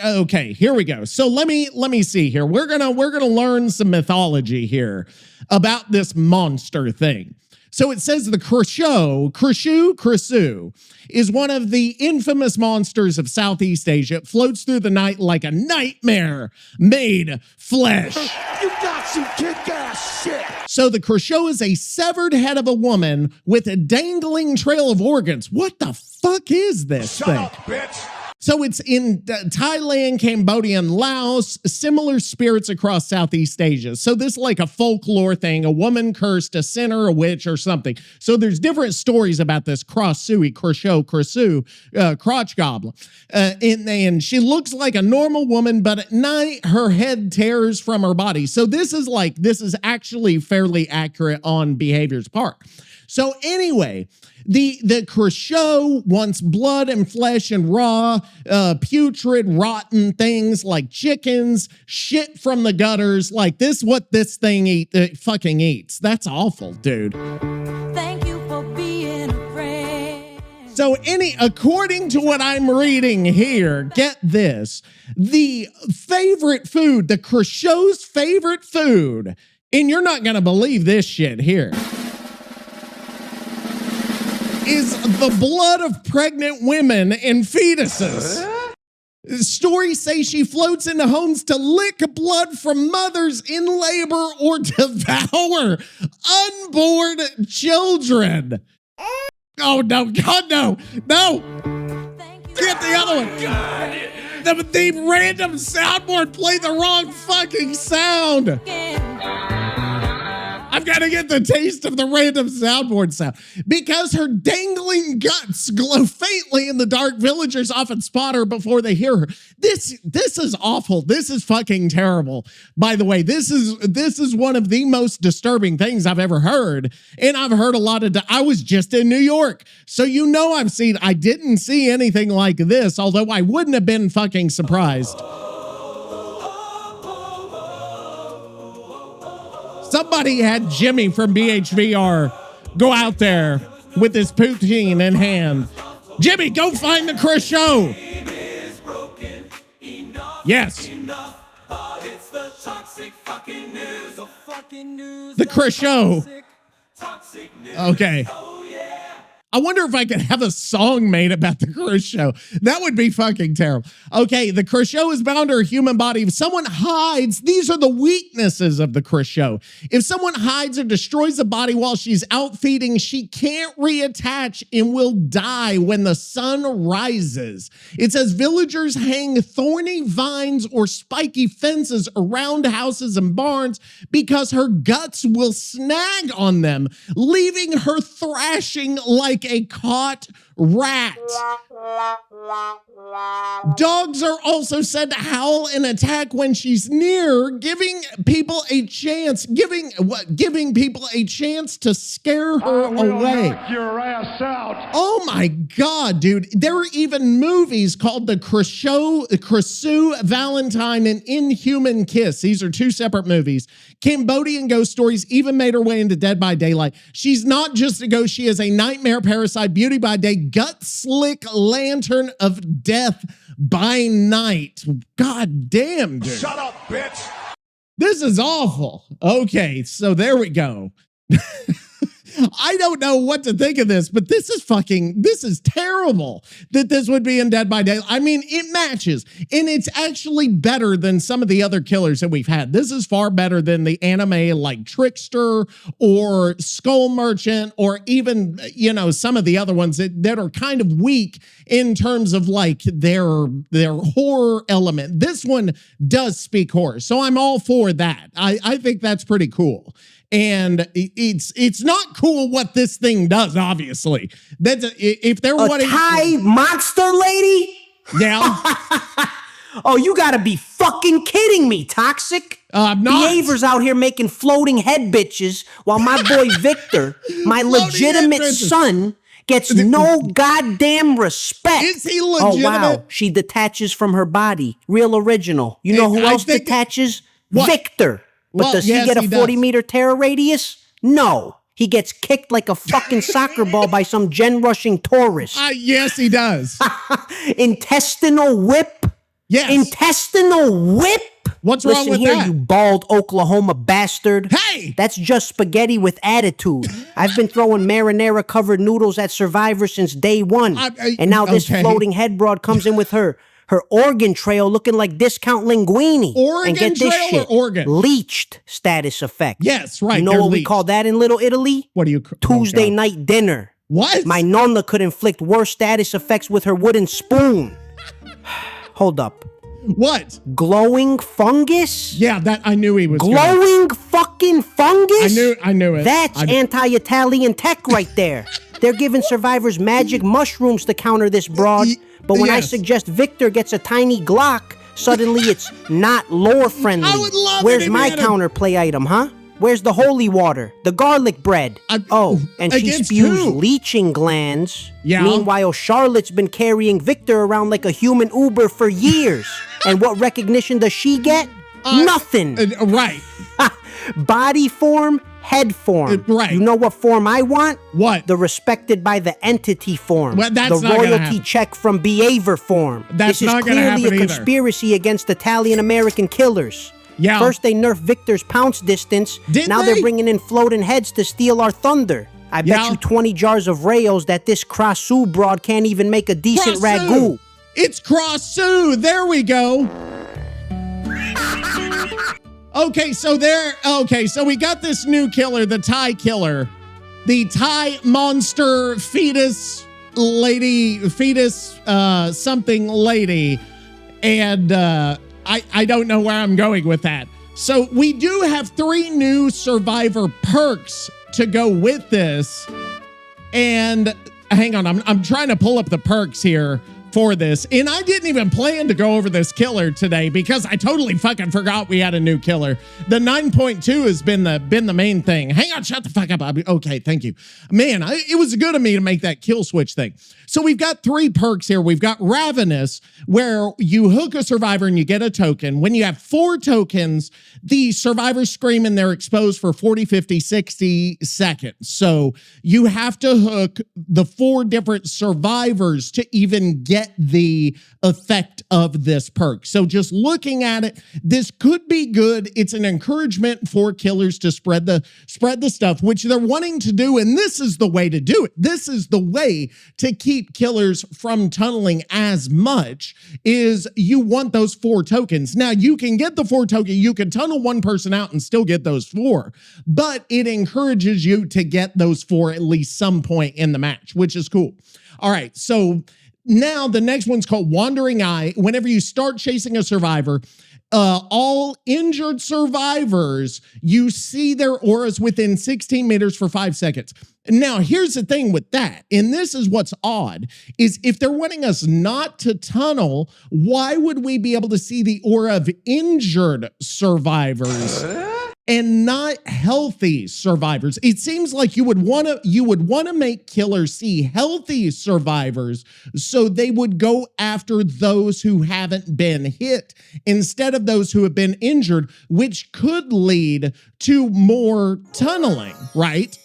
Okay, here we go. So let me see here. We're gonna learn some mythology here about this monster thing. So it says the Krasue is one of the infamous monsters of Southeast Asia. It floats through the night like a nightmare made flesh. You got some kick-ass shit. So the Krasue is a severed head of a woman with a dangling trail of organs. What the fuck is this thing? Shut up, bitch. So it's in Thailand, Cambodia, and Laos, similar spirits across Southeast Asia. So this is like a folklore thing, a woman cursed, a sinner, a witch, or something. So there's different stories about this Krasue, crotch goblin. And she looks like a normal woman, but at night her head tears from her body. So this is actually fairly accurate on behavior's part. So anyway, the Krasue wants blood and flesh and raw, putrid, rotten things like chickens, shit from the gutters. Like this, what this thing fucking eats. That's awful, dude. Thank you for being a friend. So according to what I'm reading here, get this, the favorite food, the Krasue's favorite food, and you're not going to believe this shit here, is the blood of pregnant women and fetuses. Stories say she floats into homes to lick blood from mothers in labor or devour unborn children. Oh, no, God, no, no. Get the other one. The random soundboard played the wrong fucking sound. I've got to get the taste of the random soundboard sound. Because her dangling guts glow faintly in the dark, villagers often spot her before they hear her. This is awful. This is fucking terrible. By the way, this is one of the most disturbing things I've ever heard. And I've heard a lot of, I was just in New York. So you know I didn't see anything like this, although I wouldn't have been fucking surprised. Somebody had Jimmy from BHVR go out there with his poutine in hand. Jimmy, go find the Krasue. Yes. The Krasue. Okay. I wonder if I could have a song made about the Krasue. That would be fucking terrible. Okay, the Krasue is bound to her human body. If someone hides, these are the weaknesses of the Krasue. If someone hides or destroys the body while she's out feeding, she can't reattach and will die when the sun rises. It says villagers hang thorny vines or spiky fences around houses and barns because her guts will snag on them, leaving her thrashing like a caught rat. Dogs are also said to howl and attack when she's near, giving people a chance to scare her away. Knock your ass out. Oh my God, dude. There are even movies called The Krasue Valentine and Inhuman Kiss. These are two separate movies. Cambodian ghost stories even made her way into Dead by Daylight. She's not just a ghost. She is a nightmare parasite, beauty by day, gut slick lantern of death by night. God damn, dude. Shut up, bitch. This is awful. Okay, so there we go. I don't know what to think of this, but this is terrible that this would be in Dead by Daylight. I mean, it matches, and it's actually better than some of the other killers that we've had. This is far better than the anime like Trickster or Skull Merchant or even, some of the other ones that are kind of weak in terms of like their horror element. This one does speak horror, so I'm all for that. I think that's pretty cool. And it's not cool what this thing does, obviously. That's if they're a Thai monster lady? Yeah. Oh, you gotta be fucking kidding me, Toxic. I'm not. Behavior's out here making floating head bitches while my boy Victor, my legitimate son, gets no goddamn respect. Is he legitimate? Oh, wow. She detaches from her body. Real original. You know who else detaches? What? Victor. But Well, does yes, he get a he 40-meter terror radius? No. He gets kicked like a fucking soccer ball by some gen-rushing tourist. Yes, he does. Intestinal whip? Yes. Intestinal whip? What's wrong Listen with here, that? you bald Oklahoma bastard. Hey! That's just spaghetti with attitude. I've been throwing marinara-covered noodles at Survivor since day one. And now this floating head broad comes in with her organ trail looking like discount linguine. Organ and get this trail shit, or organ? leached status effect. Yes, right. You know they're what we leached. call that in Little Italy? What do you Tuesday God. night dinner. What? My nonna could inflict worse status effects with her wooden spoon. Hold up. What? Glowing fungus? Yeah, that I knew he was Glowing fucking fungus? I knew it. That's anti-Italian tech right there. They're giving survivors magic mushrooms to counter this broad. But when I suggest Victor gets a tiny Glock, suddenly it's not lore friendly. I would love Where's it if my he had counterplay item, huh? Where's the holy water? The garlic bread? And she against spews who? leeching glands. Yeah. Meanwhile, Charlotte's been carrying Victor around like a human Uber for years. And what recognition does she get? Nothing. Right. Body form, head form. Right. You know what form I want? What? The respected by the entity form. Well, that's the not gonna royalty happen. check from behavior form. That's this not is gonna clearly happen a either. conspiracy against Italian-American killers. Yeah. First they nerfed Victor's pounce distance. Now they? they're bringing in floating heads to steal our thunder. I bet you 20 jars of Rails that this Krasue broad can't even make a decent Krasue. ragu. It's Krasue. There we go. Okay, so we got this new killer, the Thai killer. The Thai monster fetus something lady. And I don't know where I'm going with that. So we do have 3 new survivor perks to go with this. And hang on, I'm trying to pull up the perks here for this. And I didn't even plan to go over this killer today because I totally fucking forgot we had a new killer. The 9.2 has been the main thing. Hang on, shut the fuck up. Okay, thank you. Man, it was good of me to make that kill switch thing. So we've got 3 perks here. We've got Ravenous, where you hook a survivor and you get a token. When you have 4 tokens, the survivors scream and they're exposed for 40, 50, 60 seconds. So you have to hook the 4 different survivors to even get the effect of this perk. So just looking at it, this could be good. It's an encouragement for killers to spread the stuff, which they're wanting to do. And this is the way to do it. This is the way to keep killers from tunneling as much, is you want those 4 tokens. Now you can get the 4 tokens. You can tunnel one person out and still get those 4, but it encourages you to get those 4 at least some point in the match, which is cool. All right. So now the next one's called Wandering Eye. Whenever you start chasing a survivor, all injured survivors, you see their auras within 16 meters for 5 seconds. Now, here's the thing with that, and this is what's odd, is if they're wanting us not to tunnel, why would we be able to see the aura of injured survivors and not healthy survivors? It seems like you would want to make killers see healthy survivors, so they would go after those who haven't been hit instead of those who have been injured, which could lead to more tunneling, right?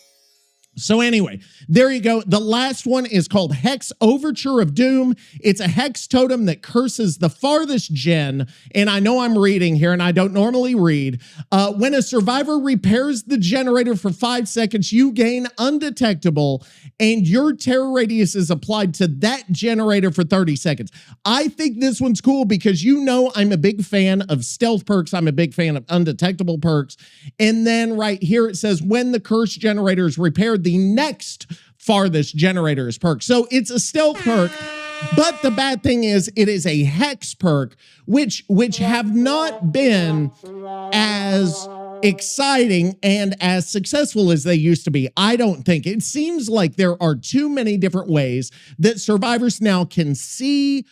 So anyway, there you go. The last one is called Hex Overture of Doom. It's a hex totem that curses the farthest gen. And I know I'm reading here and I don't normally read. When a survivor repairs the generator for 5 seconds, you gain undetectable and your terror radius is applied to that generator for 30 seconds. I think this one's cool because you know I'm a big fan of stealth perks. I'm a big fan of undetectable perks. And then right here it says when the curse generator is repaired, the next farthest generator is perk. So it's a stealth perk, but the bad thing is it is a hex perk, which have not been as exciting and as successful as they used to be. I don't think. It seems like there are too many different ways that survivors now can see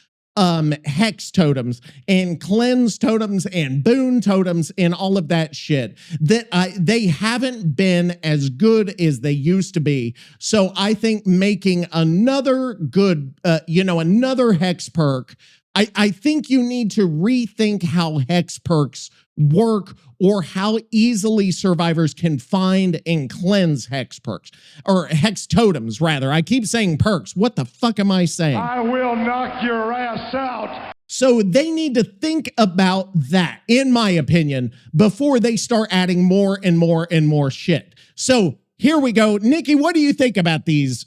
hex totems and cleanse totems and boon totems and all of that shit that they haven't been as good as they used to be. So I think making another good, another hex perk, I think you need to rethink how hex perks work or how easily survivors can find and cleanse hex perks or hex totems rather. I keep saying perks. What the fuck am I saying? I will knock your ass out. So they need to think about that, in my opinion, before they start adding more and more and more shit. So here we go. Nikki, what do you think about these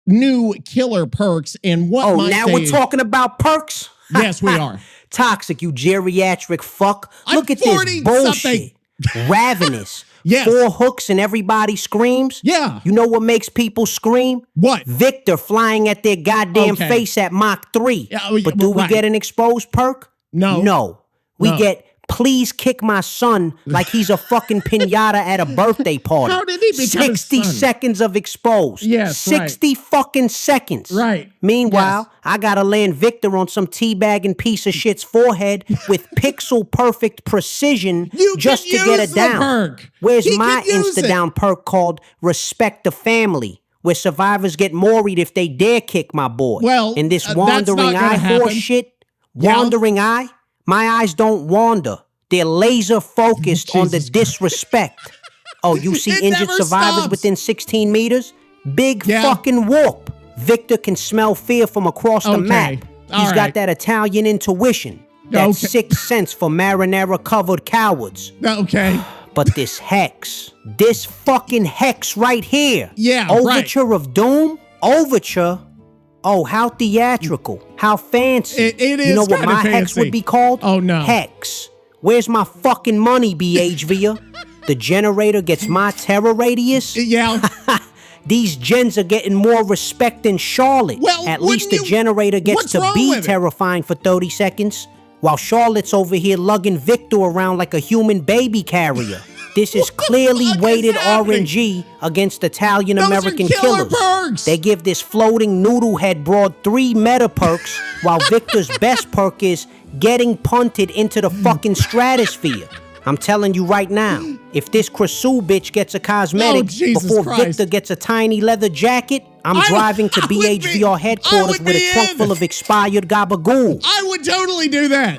new killer perks and what Oh, might now they... we're talking about perks? Yes, we are. Toxic, you geriatric fuck. I'm Look at 40 this bullshit. Ravenous. Yes. 4 hooks and everybody screams? Yeah. You know what makes people scream? What? Victor flying at their goddamn Okay. face at Mach 3. Yeah, oh, But do we right. get an exposed perk? No. No. We No. get, please kick my son like he's a fucking pinata at a birthday party. How did he become his 60 son? seconds of exposed. Yes, 60 fucking seconds. Right. Meanwhile, Yes. I gotta land Victor on some teabagging piece of shit's forehead with pixel perfect precision You just can to get use it the down. perk. Where's He my can use it. insta-down perk called Respect the Family, where survivors get moried if they dare kick my boy? Well, in this that's not wandering gonna eye happen. horse shit, Yeah. wandering eye? My eyes don't wander. They're laser focused on the Jesus disrespect. Oh, you see It injured never survivors stops. within 16 meters? Big Yeah. fucking whoop. Victor can smell fear from across the Okay. map. All He's right. got that Italian intuition. That Okay. 6th sense for marinara-covered cowards. Okay. But this hex, this fucking hex right here. Yeah, right. Overture of Doom? Overture? Oh, how theatrical. How fancy. It You is know what kinda my hex fancy. would be called? Oh, no. Hex. Where's my fucking money, BHVR? The generator gets my terror radius? Yeah. These gens are getting more respect than Charlotte. Well, At least the wouldn't you- generator gets what's to wrong be with it? terrifying for 30 seconds, while Charlotte's over here lugging Victor around like a human baby carrier. This is clearly fuck is weighted happening? RNG against Italian Those are American killer killers. perks. They give this floating noodle head broad 3 meta perks, while Victor's best perk is getting punted into the fucking stratosphere. I'm telling you right now, if this Krasue bitch gets a cosmetic Oh, Jesus before Christ. Victor gets a tiny leather jacket, I'm I would- driving to I would be- BHVR I headquarters would with be a trunk in. full of expired gabagool. I would totally do that.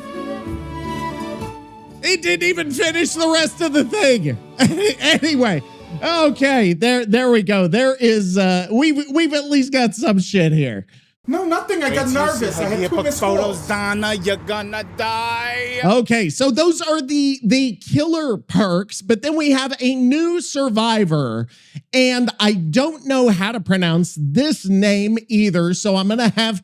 He didn't even finish the rest of the thing. Anyway, okay, there we go. There is we've at least got some shit here. No, nothing. I got nervous. I had 2 missed calls. Donna, you're gonna die. Okay, so those are the killer perks, but then we have a new survivor, and I don't know how to pronounce this name either, so I'm gonna have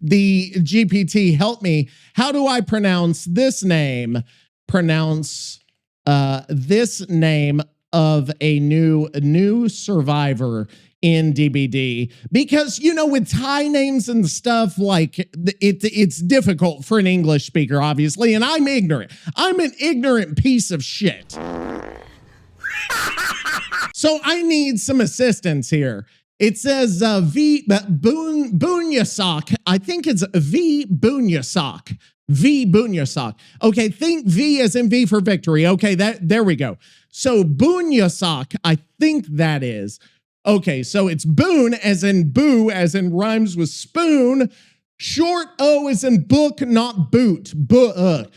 the GPT help me. How do I pronounce this name? Pronounce this name of a new survivor in DBD, because you know, with Thai names and stuff, like it's difficult for an English speaker, obviously, and I'm ignorant. I'm an ignorant piece of shit. So I need some assistance here. It says BOON Yasak. I think it's BOON Yasak. BOON Yasak. Okay, think V as in V for victory. Okay, there we go. So BOON Yasak, I think that is. Okay, so it's boon as in boo, as in rhymes with spoon. Short O as in book, not boot. Bun.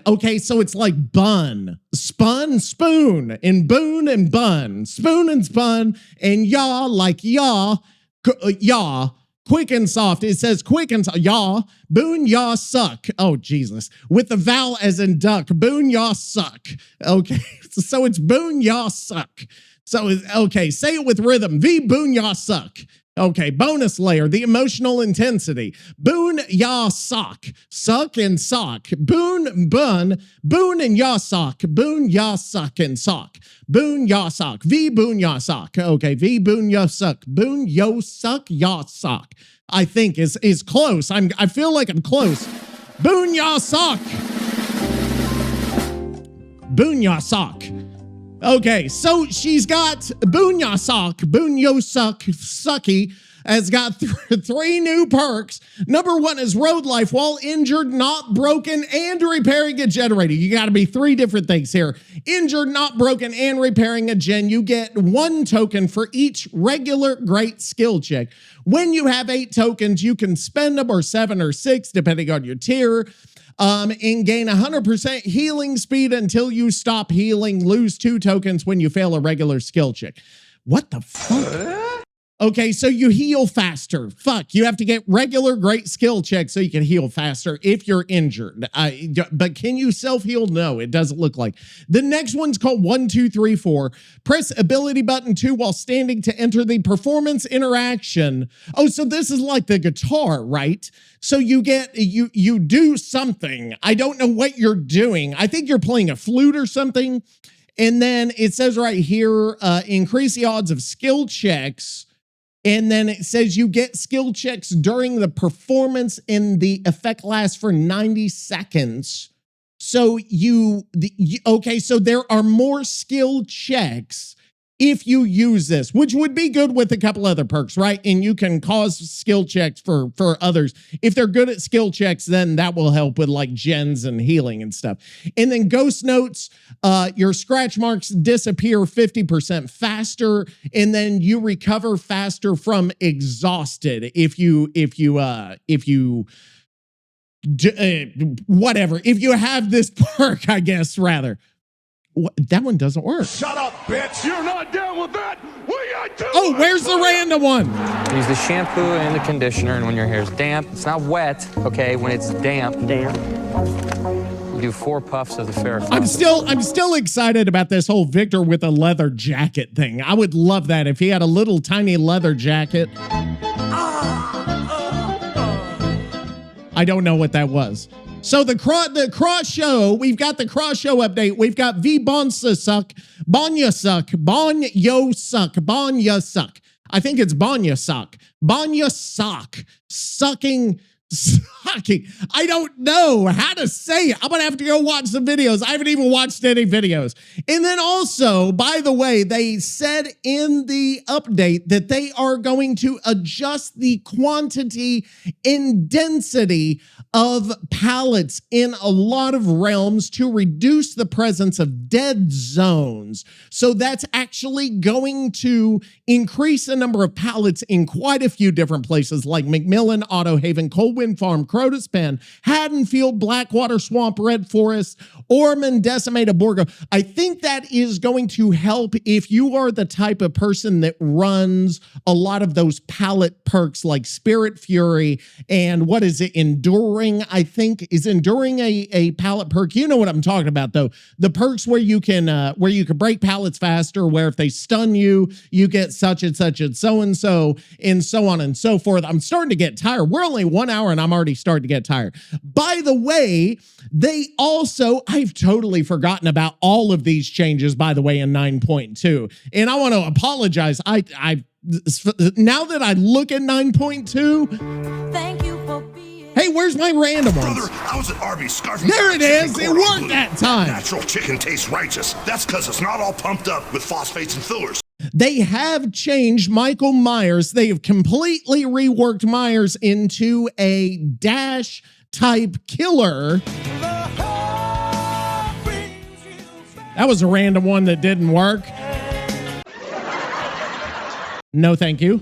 Okay, so it's like bun. Spun, spoon, and boon and bun. Spoon and spun, and yaw like yaw. Yaw. Quick and soft. It says quick and soft. Yaw. Boon, yaw, suck. Oh, Jesus. With the vowel as in duck. Boon, yaw, suck. Okay, so it's boon, yaw, suck. So, okay, say it with rhythm. Boon, yaw, suck. Okay, bonus layer, the emotional intensity. Boon, yaw, sock. Suck and sock. Boon, bun. Boon and yaw, sock. Boon, yaw, suck and sock. Boon, yaw, sock. Boon, yaw, sock. Okay, boon, yaw, suck. Boon, yo, suck, yaw, sock. I think is close. I feel like I'm close. Boon, yaw, sock. Boon, yaw, sock. Okay, so she's got Boon Yasak, Boon Yosuck, Sucky, has got 3 new perks. Number 1 is road life while injured, not broken, and repairing a generator. You got to be 3 different things here. Injured, not broken, and repairing a gen. You get 1 token for each regular great skill check. When you have 8 tokens, you can spend them, or 7 or 6, depending on your tier. And gain 100% healing speed until you stop healing. Lose 2 tokens when you fail a regular skill check. What the fuck? Okay, so you heal faster. Fuck, you have to get regular great skill checks so you can heal faster if you're injured. But can you self-heal? No, it doesn't look like. The next one's called 1, 2, 3, 4. Press ability button 2 while standing to enter the performance interaction. Oh, so this is like the guitar, right? So you get, you do something. I don't know what you're doing. I think you're playing a flute or something. And then it says right here, increase the odds of skill checks. And then it says you get skill checks during the performance and the effect lasts for 90 seconds. So okay, so there are more skill checks if you use this, which would be good with a couple other perks, right? And you can cause skill checks for others. If they're good at skill checks, then that will help with like gens and healing and stuff. And then ghost notes, your scratch marks disappear 50% faster, and then you recover faster from exhausted if you have this perk, I guess, rather. That one doesn't work. Shut up, bitch. You're not down with that. We got to. Oh, where's the random one? Use the shampoo and the conditioner, and when your hair's damp, it's not wet, okay? When it's damp, you do 4 puffs of the Ferrara. I'm still excited about this whole Victor with a leather jacket thing. I would love that if he had a little tiny leather jacket. I don't know what that was. So the cross show, we've got the cross show update. We've got V Bonsa suck, Bonya suck, Bonyo suck, Bonya suck. I think it's Bonya suck, Bonya sock, sucking. I don't know how to say it. I'm gonna have to go watch some videos. I haven't even watched any videos. And then also, by the way, they said in the update that they are going to adjust the quantity and density of pallets in a lot of realms to reduce the presence of dead zones. So that's actually going to increase the number of pallets in quite a few different places like McMillan, Auto Haven, Coldwind Farm, Crotus Pen, Haddonfield, Blackwater Swamp, Red Forest, Ormond, Decimated Borgo. I think that is going to help if you are the type of person that runs a lot of those pallet perks like Spirit Fury and what is it, Enduring, I think. Is Enduring a pallet perk? You know what I'm talking about though. The perks where you can break pallets faster, where if they stun you, you get such and such and so on and so forth. I'm starting to get tired. We're only 1 hour and I'm already starting to get tired. By the way, I've totally forgotten about all of these changes, by the way, in 9.2. And I want to apologize. Now that I look at 9.2, Thank you for being. hey, where's my random ones? Brother, I was at Arby's scarfing. There it is. It worked that time. Natural chicken tastes righteous. That's because it's not all pumped up with phosphates and fillers. They have changed Michael Myers. They have completely reworked Myers into a dash type killer. That was a random one that didn't work. No, thank you.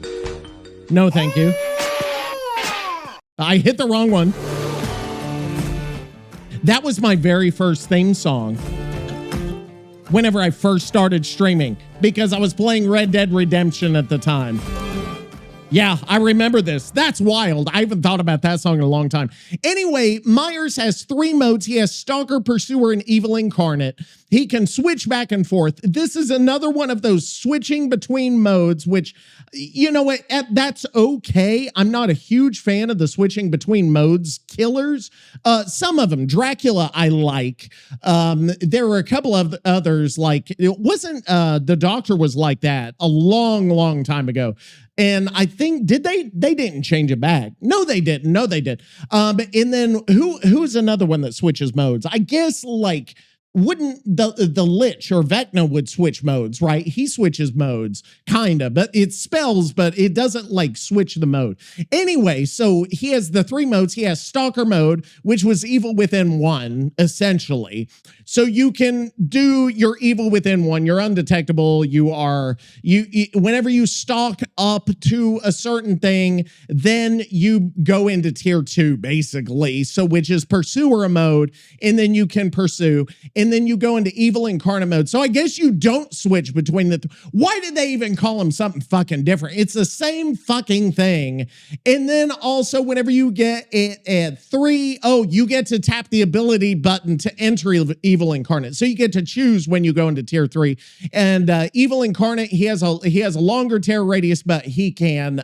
No, thank you. I hit the wrong one. That was my very first theme song whenever I first started streaming, because I was playing Red Dead Redemption at the time. Yeah, I remember this. That's wild. I haven't thought about that song in a long time. Anyway, Myers has 3 modes. He has Stalker, Pursuer, and Evil Incarnate. He can switch back and forth. This is another one of those switching between modes, which, you know what, that's okay. I'm not a huge fan of the switching between modes killers. Some of them, Dracula, I like. There were a couple of others, like, it wasn't, The Doctor was like that a long, long time ago. And I think, they didn't change it back. No, they didn't. No, they did. And then who's another one that switches modes? I guess like, wouldn't the Lich or Vecna would switch modes, right? He switches modes, kind of, but it spells, but it doesn't like switch the mode. Anyway, so he has the 3 modes. He has Stalker mode, which was Evil Within 1, essentially. So you can do your Evil Within 1, you're undetectable, whenever you stalk up to a certain thing, then you go into tier 2, basically. So which is Pursuer mode, and then you can pursue. and then you go into evil incarnate mode. So I guess you don't switch between the why did they even call them something fucking different? It's the same fucking thing. And then also whenever you get it at 3, you get to tap the ability button to enter evil incarnate. So you get to choose when you go into tier 3. And evil incarnate, he has a longer terror radius, but he can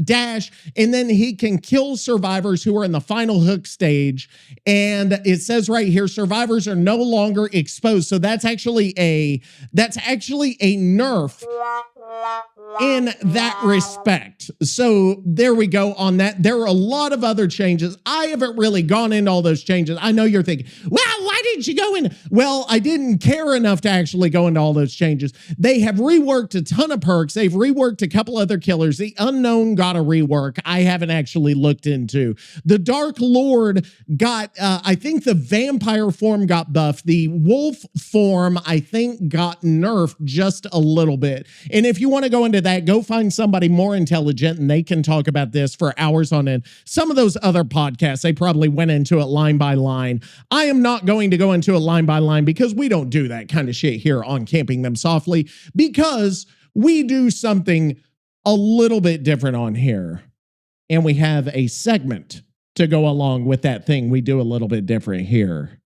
dash, and then he can kill survivors who are in the final hook stage. And it says right here, survivors are no longer exposed. So that's actually a nerf in that respect. So there we go on that. There are a lot of other changes. I haven't really gone into all those changes. I know you're thinking, well, why didn't you go in? Well, I didn't care enough to actually go into all those changes. They have reworked a ton of perks. They've reworked a couple other killers. The Unknown got a rework I haven't actually looked into. The Dark Lord got, I think the vampire form got buffed. The wolf form, I think, got nerfed just a little bit. And if you want to go into that, go find somebody more intelligent and they can talk about this for hours on end. Some of those other podcasts, they probably went into it line by line. I am not going to go into it line by line because we don't do that kind of shit here on Camping Them Softly, because we do something a little bit different on here. And we have a segment to go along with that thing we do a little bit different here.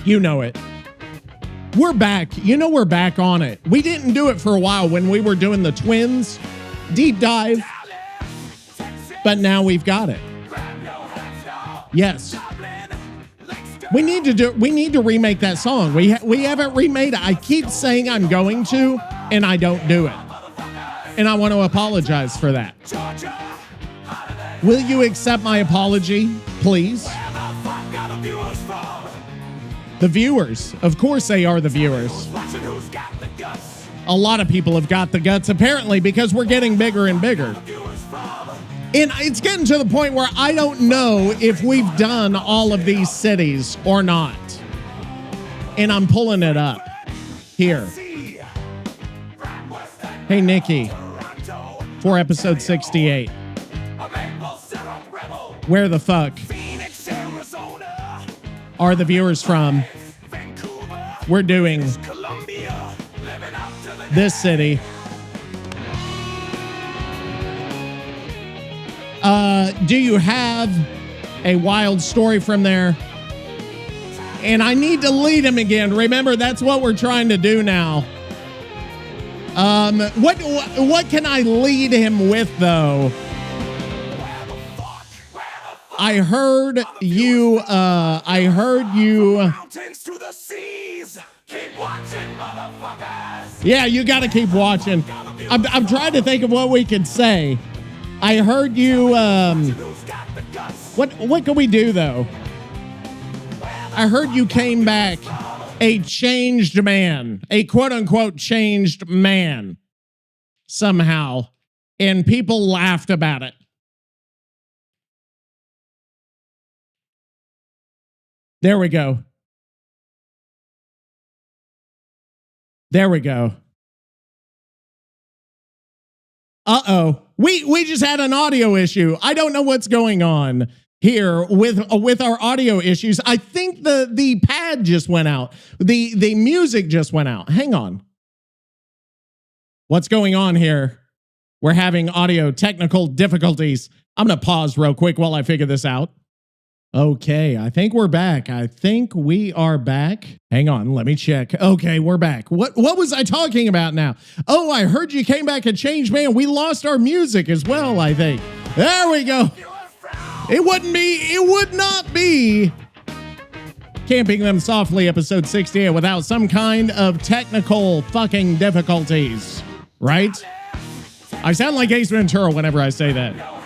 You know it. We're back. You know we're back on it. We didn't do it for a while when we were doing the Twins deep dive, but now we've got it. Yes. We need to remake that song. We haven't remade it. I keep saying I'm going to, and I don't do it. And I want to apologize for that. Will you accept my apology, please? The viewers. Of course they are the viewers. A lot of people have got the guts, apparently, because we're getting bigger and bigger. And it's getting to the point where I don't know if we've done all of these cities or not. And I'm pulling it up here. Hey, Nikki, for episode 68. Where the fuck are the viewers from? We're doing this city. Do you have a wild story from there? And I need to lead him again. Remember, that's what we're trying to do now. What can I lead him with, though? I heard you. Yeah, you got to keep watching. I'm trying to think of what we could say. I heard you. What can we do, though? I heard you came back a changed man, a quote unquote changed man somehow, and people laughed about it. There we go. There we go. Uh-oh. We just had an audio issue. I don't know what's going on here with our audio issues. I think the pad just went out. The music just went out. Hang on. What's going on here? We're having audio technical difficulties. I'm going to pause real quick while I figure this out. Okay, I think we're back. I think we are back. Hang on, let me check. Okay, we're back. What was I talking about now? Oh, I heard you came back a changed man. We lost our music as well, I think. There we go. It would not be Camping Them Softly episode 68 without some kind of technical fucking difficulties, right? I sound like Ace Ventura whenever I say that.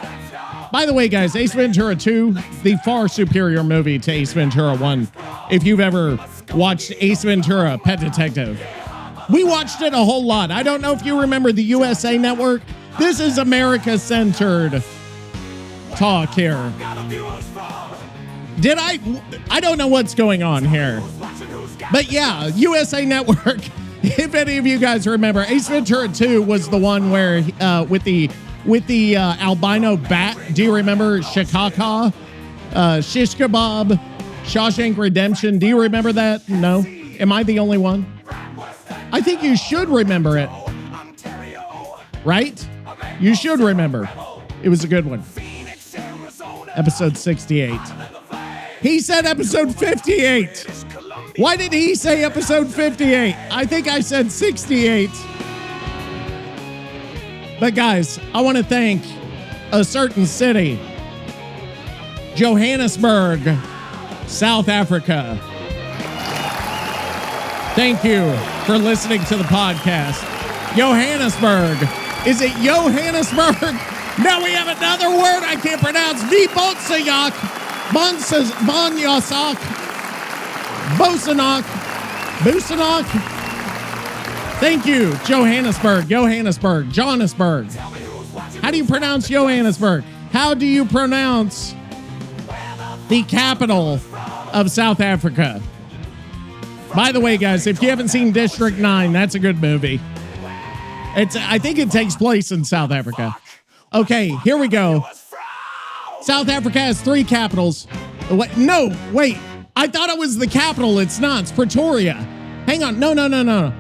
By the way, guys, Ace Ventura 2, the far superior movie to Ace Ventura 1. If you've ever watched Ace Ventura, Pet Detective. We watched it a whole lot. I don't know if you remember the USA Network. This is America-centered talk here. I don't know what's going on here. But yeah, USA Network. If any of you guys remember, Ace Ventura 2 was the one where with the with the albino bat. Do you remember Shikaka? Shish Kebab, Shawshank Redemption. Do you remember that? No? Am I the only one? I think you should remember it. Right? You should remember. It was a good one. Episode 68. He said episode 58. Why did he say episode 58? I think I said 68. But guys, I want to thank a certain city, Johannesburg, South Africa. Thank you for listening to the podcast. Johannesburg. Is it Johannesburg? Now we have another word I can't pronounce. Vibotsayak, Bonyasak, Bosanak, Busanak. Thank you, Johannesburg, Johannesburg. How do you pronounce Johannesburg? How do you pronounce the capital of South Africa? By the way, guys, if you haven't seen District 9, that's a good movie. I think it takes place in South Africa. Okay, here we go. South Africa has 3 capitals. No, wait. I thought it was the capital. It's not. It's Pretoria. Hang on. No.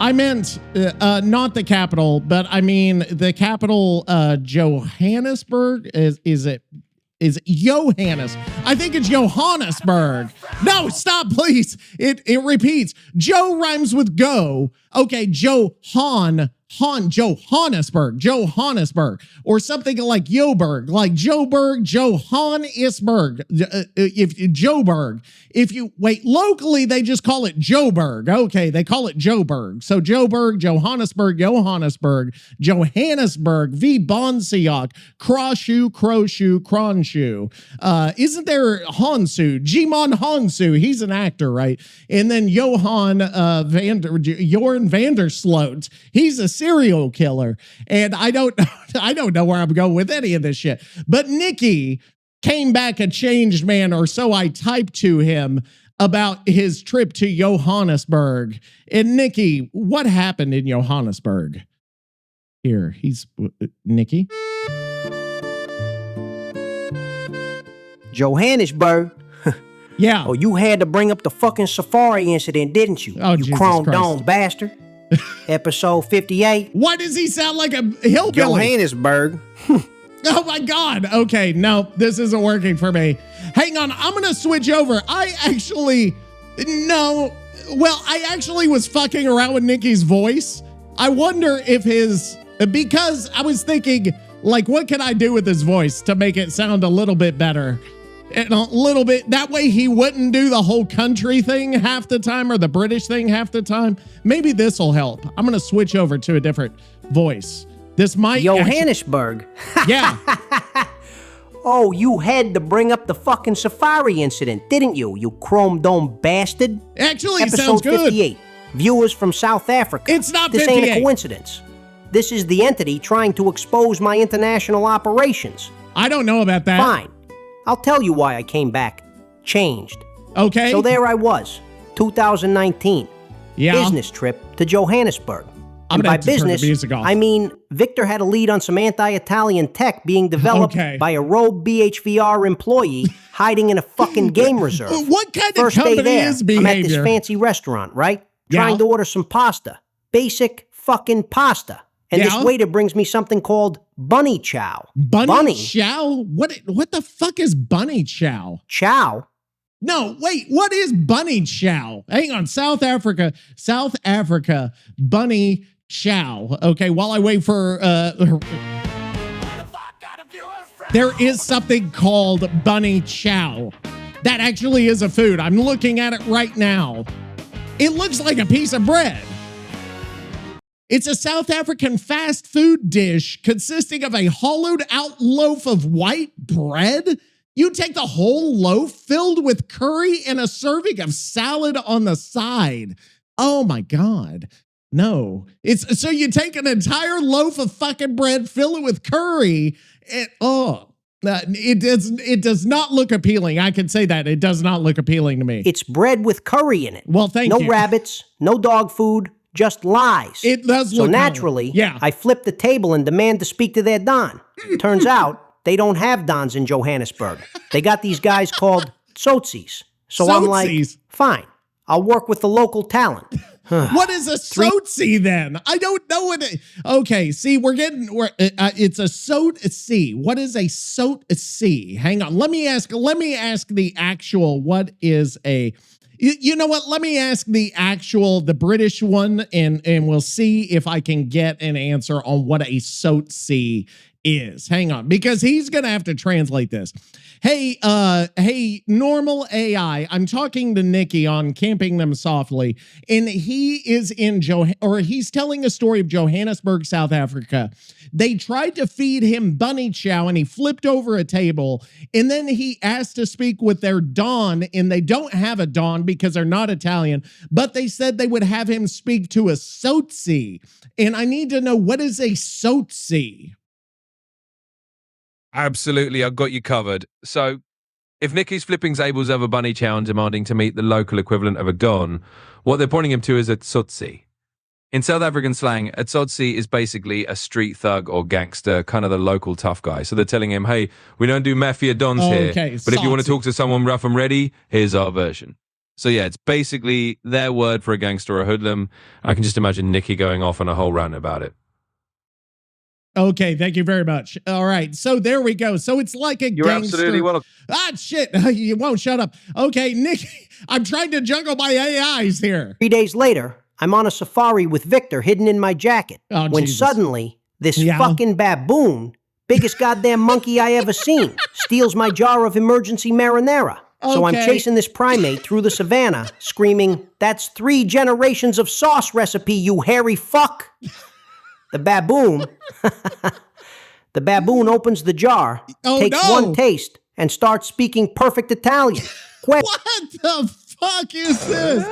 I meant not the capital, but I mean the capital, Johannesburg. Is it Johannes? I think it's Johannesburg. No, stop, please. It repeats. Joe rhymes with go. Okay, Johannesburg, or something like Joburg, like Joburg, Johannesburg. If Joburg, if you wait locally, they just call it Joburg. Okay, they call it Joburg. So Joburg, Johannesburg, Johannesburg, V Bonsiak, Krasue, Kronshu. Isn't there Hansu? Jimon Hansu, he's an actor, right? And then Jorn Vandersloot, he's a serial killer. And I don't know where I'm going with any of this shit. But Nicky came back a changed man, or so I typed to him about his trip to Johannesburg. And Nicky, what happened in Johannesburg? Here, he's Nicky. Johannesburg. Yeah. Oh, you had to bring up the fucking safari incident, didn't you? Oh, you Jesus chrome Christ. dome bastard. Episode 58. Why does he sound like a hillbilly? Johannesburg. Oh my God. Okay, no, this isn't working for me. Hang on, I'm gonna switch over. I actually was fucking around with Nicky's voice. I wonder if because I was thinking, like, what can I do with his voice to make it sound a little bit better? And a little bit, that way he wouldn't do the whole country thing half the time or the British thing half the time. Maybe this will help. I'm going to switch over to a different voice. This might Johannesburg. Yeah. Oh, you had to bring up the fucking safari incident, didn't you? You chrome dome bastard. Actually, Episode sounds good. 58. Viewers from South Africa. It's not This 58. ain't a coincidence. This is the entity trying to expose my international operations. I don't know about that. Fine. I'll tell you why I came back. Changed. Okay. So there I was, 2019. Yeah. Business trip to Johannesburg. I'm And gonna by have to turn the business, music off. I mean Victor had a lead on some anti-Italian tech being developed by a rogue BHVR employee hiding in a fucking game reserve. What kind First of day company there, is I'm at this behavior? fancy restaurant, right? Yeah. Trying to order some pasta. Basic fucking pasta. And Yeah. this waiter brings me something called bunny chow. Bunny chow? What the fuck is bunny chow? Chow? No, wait, what is bunny chow? Hang on, South Africa, bunny chow. Okay, while I wait for, there is something called bunny chow. That actually is a food. I'm looking at it right now. It looks like a piece of bread. It's a South African fast food dish consisting of a hollowed out loaf of white bread. You take the whole loaf filled with curry and a serving of salad on the side. Oh my God. No. So you take an entire loaf of fucking bread, fill it with curry, and it does not look appealing. I can say that. It does not look appealing to me. It's bread with curry in it. Well, thank you. No rabbits, no dog food, just lies. It does So look naturally, yeah. I flip the table and demand to speak to their Don. Turns out they don't have Dons in Johannesburg. They got these guys called Tsotsis. So I'm like, Tsotsis? fine, I'll work with the local talent. What is a Tsotsi then? I don't know what it, okay, see, it's a Tsotsi. What is a Tsotsi? Hang on. Let me ask the actual, what is a, you know what? Let me ask the British one and we'll see if I can get an answer on what a Tsotsi is. Hang on, because he's going to have to translate this. Hey, normal AI, I'm talking to Nicky on Camping Them Softly, and he is he's telling a story of Johannesburg, South Africa. They tried to feed him bunny chow, and he flipped over a table, and then he asked to speak with their Don, and they don't have a Don because they're not Italian, but they said they would have him speak to a Tsotsi, and I need to know, what is a Tsotsi? Absolutely, I've got you covered. So, if Nicky's flipping tables over bunny chow and demanding to meet the local equivalent of a Don, what they're pointing him to is a Tsotsi. In South African slang, a Tsotsi is basically a street thug or gangster, kind of the local tough guy. So they're telling him, hey, we don't do mafia Dons here, but if you want to talk to someone rough and ready, here's our version. So yeah, it's basically their word for a gangster or a hoodlum. I can just imagine Nicky going off on a whole rant about it. Okay, thank you very much. All right, so there we go. So it's like a You're gangster. absolutely welcome. Ah, shit, you won't shut up. Okay, Nick, I'm trying to juggle my AIs here. 3 days later, I'm on a safari with Victor hidden in my jacket. When Jesus. Suddenly, this fucking baboon, biggest goddamn monkey I ever seen, steals my jar of emergency marinara. So I'm chasing this primate through the savannah, screaming, "That's 3 generations of sauce recipe, you hairy fuck!" The baboon opens the jar, takes one taste, and starts speaking perfect Italian. What the fuck is this?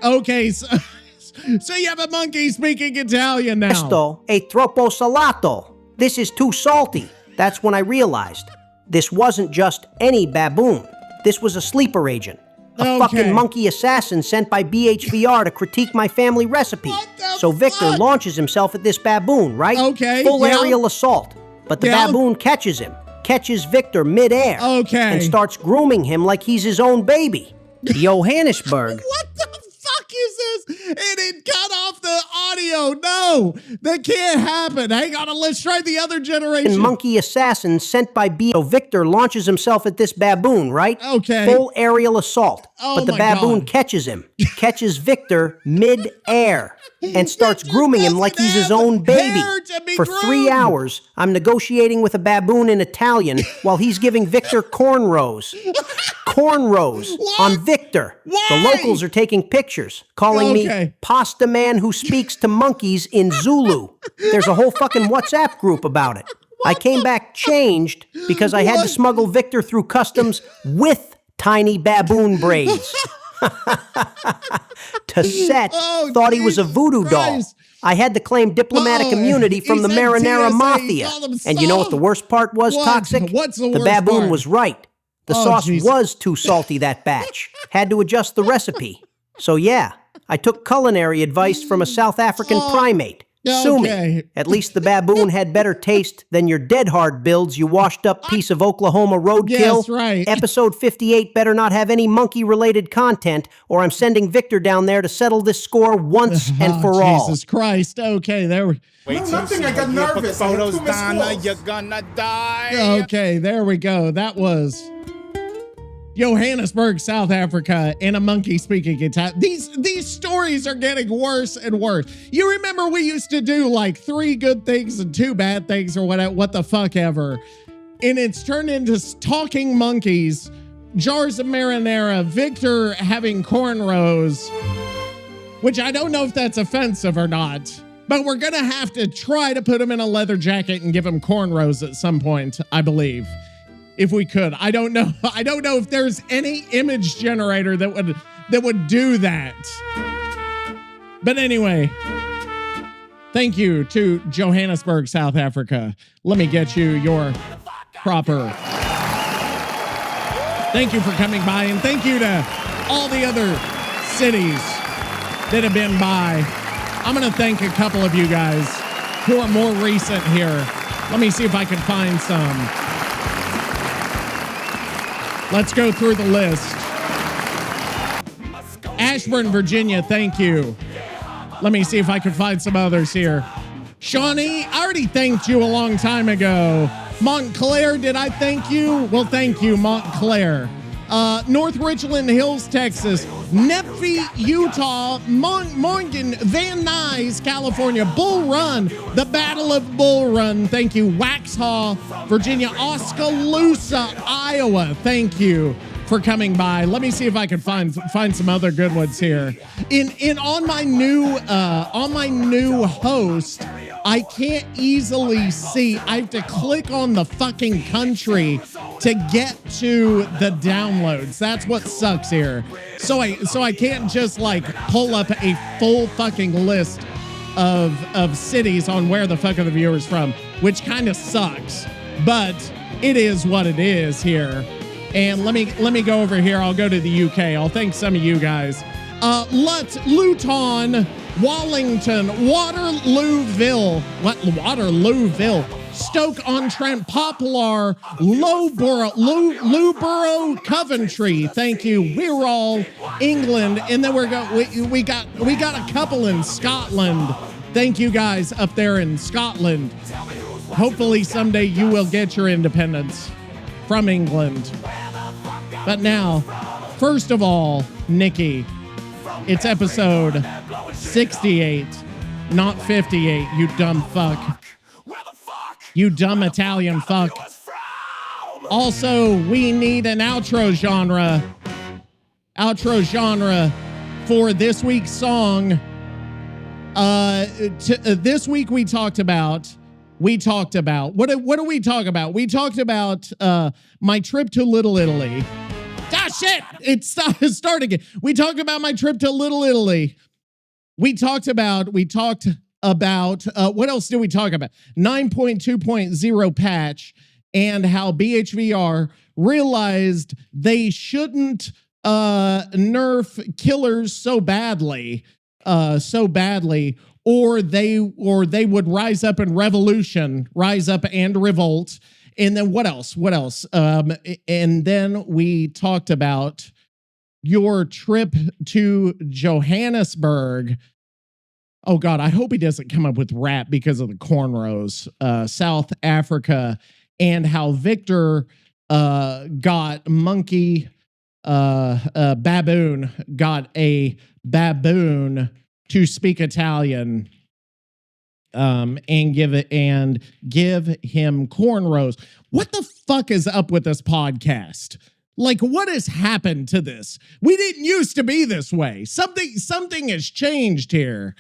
Okay, so you have a monkey speaking Italian now. Questo è troppo salato. This is too salty. That's when I realized this wasn't just any baboon. This was a sleeper agent. A fucking monkey assassin sent by BHVR to critique my family recipe. So Victor launches himself at this baboon, right? Full aerial assault. But the baboon catches Victor midair, and starts grooming him like he's his own baby. Johannesburg. What the fuck is this? And it cut off the audio. No, that can't happen. Hang on, let's try the other generation. Monkey assassin sent by So Victor launches himself at this baboon, right? Full aerial assault. But the baboon catches Victor mid-air, and starts grooming him like he's his own baby. For 3 hours, I'm negotiating with a baboon in Italian while he's giving Victor cornrows. Cornrows on Victor. The locals are taking pictures, calling me pasta man who speaks to monkeys in Zulu. There's a whole fucking WhatsApp group about it. I came back changed because I had to smuggle Victor through customs with tiny baboon braids. Toussaint thought he was a voodoo doll. I had to claim diplomatic immunity from the Marinara Mafia. And you know what the worst part was, Toxic? The baboon was right. The sauce was too salty that batch. Had to adjust the recipe. So yeah, I took culinary advice from a South African primate. Sue me. At least the baboon had better taste than your dead hard builds, you washed up piece of Oklahoma roadkill. Yes, right. Episode 58 better not have any monkey-related content, or I'm sending Victor down there to settle this score once and for all. Jesus Christ. Okay, there we No, nothing. I got nervous. I had Photos, 2 missed Donna, calls. you're gonna die. Okay, there we go. That was Johannesburg, South Africa, and a monkey speaking Italian. These stories are getting worse and worse. You remember we used to do like 3 good things and 2 bad things or what the fuck ever. And it's turned into talking monkeys, jars of marinara, Victor having cornrows, which I don't know if that's offensive or not. But we're going to have to try to put him in a leather jacket and give him cornrows at some point, I believe. If we could. I don't know. I don't know if there's any image generator that would do that. But anyway, thank you to Johannesburg, South Africa. Let me get you your proper. Thank you for coming by, and thank you to all the other cities that have been by. I'm going to thank a couple of you guys who are more recent here. Let me see if I can find some. Let's go through the list. Ashburn, Virginia, thank you. Let me see if I can find some others here. Shawnee, I already thanked you a long time ago. Montclair, did I thank you? Well, thank you, Montclair. North Richland Hills, Texas. Nephi, Utah. Morgan, Van Nuys, California. Bull Run, the Battle of Bull Run. Thank you. Waxhaw, Virginia. Oskaloosa, Iowa. Thank you for coming by. Let me see if I can find some other good ones here. On my new host, I can't easily see. I have to click on the fucking country to get to the downloads. That's what sucks here. So I can't just like pull up a full fucking list of cities on where the fuck are the viewers from, which kind of sucks. But it is what it is here. And let me go over here. I'll go to the UK. I'll thank some of you guys. Luton, Wallington, Waterlooville, Stoke-on-Trent, Poplar, Loughborough, Coventry. Thank you. Wirral, England, and then we got a couple in Scotland. Thank you guys up there in Scotland. Hopefully someday you will get your independence from England. But now, first of all, Nikki, it's episode 68, not 58, you dumb fuck. You dumb Italian fuck. Also, we need an outro genre for this week's song. This week we talked about what do we talk about? We talked about my trip to Little Italy. Ah, shit! It's starting again. We talked about my trip to Little Italy. We talked about what else did we talk about? 9.2.0 patch and how BHVR realized they shouldn't nerf killers so badly, or they would rise up and revolt. And then what else? And then we talked about your trip to Johannesburg. Oh God, I hope he doesn't come up with rap because of the cornrows. South Africa, and how Victor got baboon to speak Italian. And give him cornrows. What the fuck is up with this podcast? Like, what has happened to this? We didn't used to be this way. Something has changed here.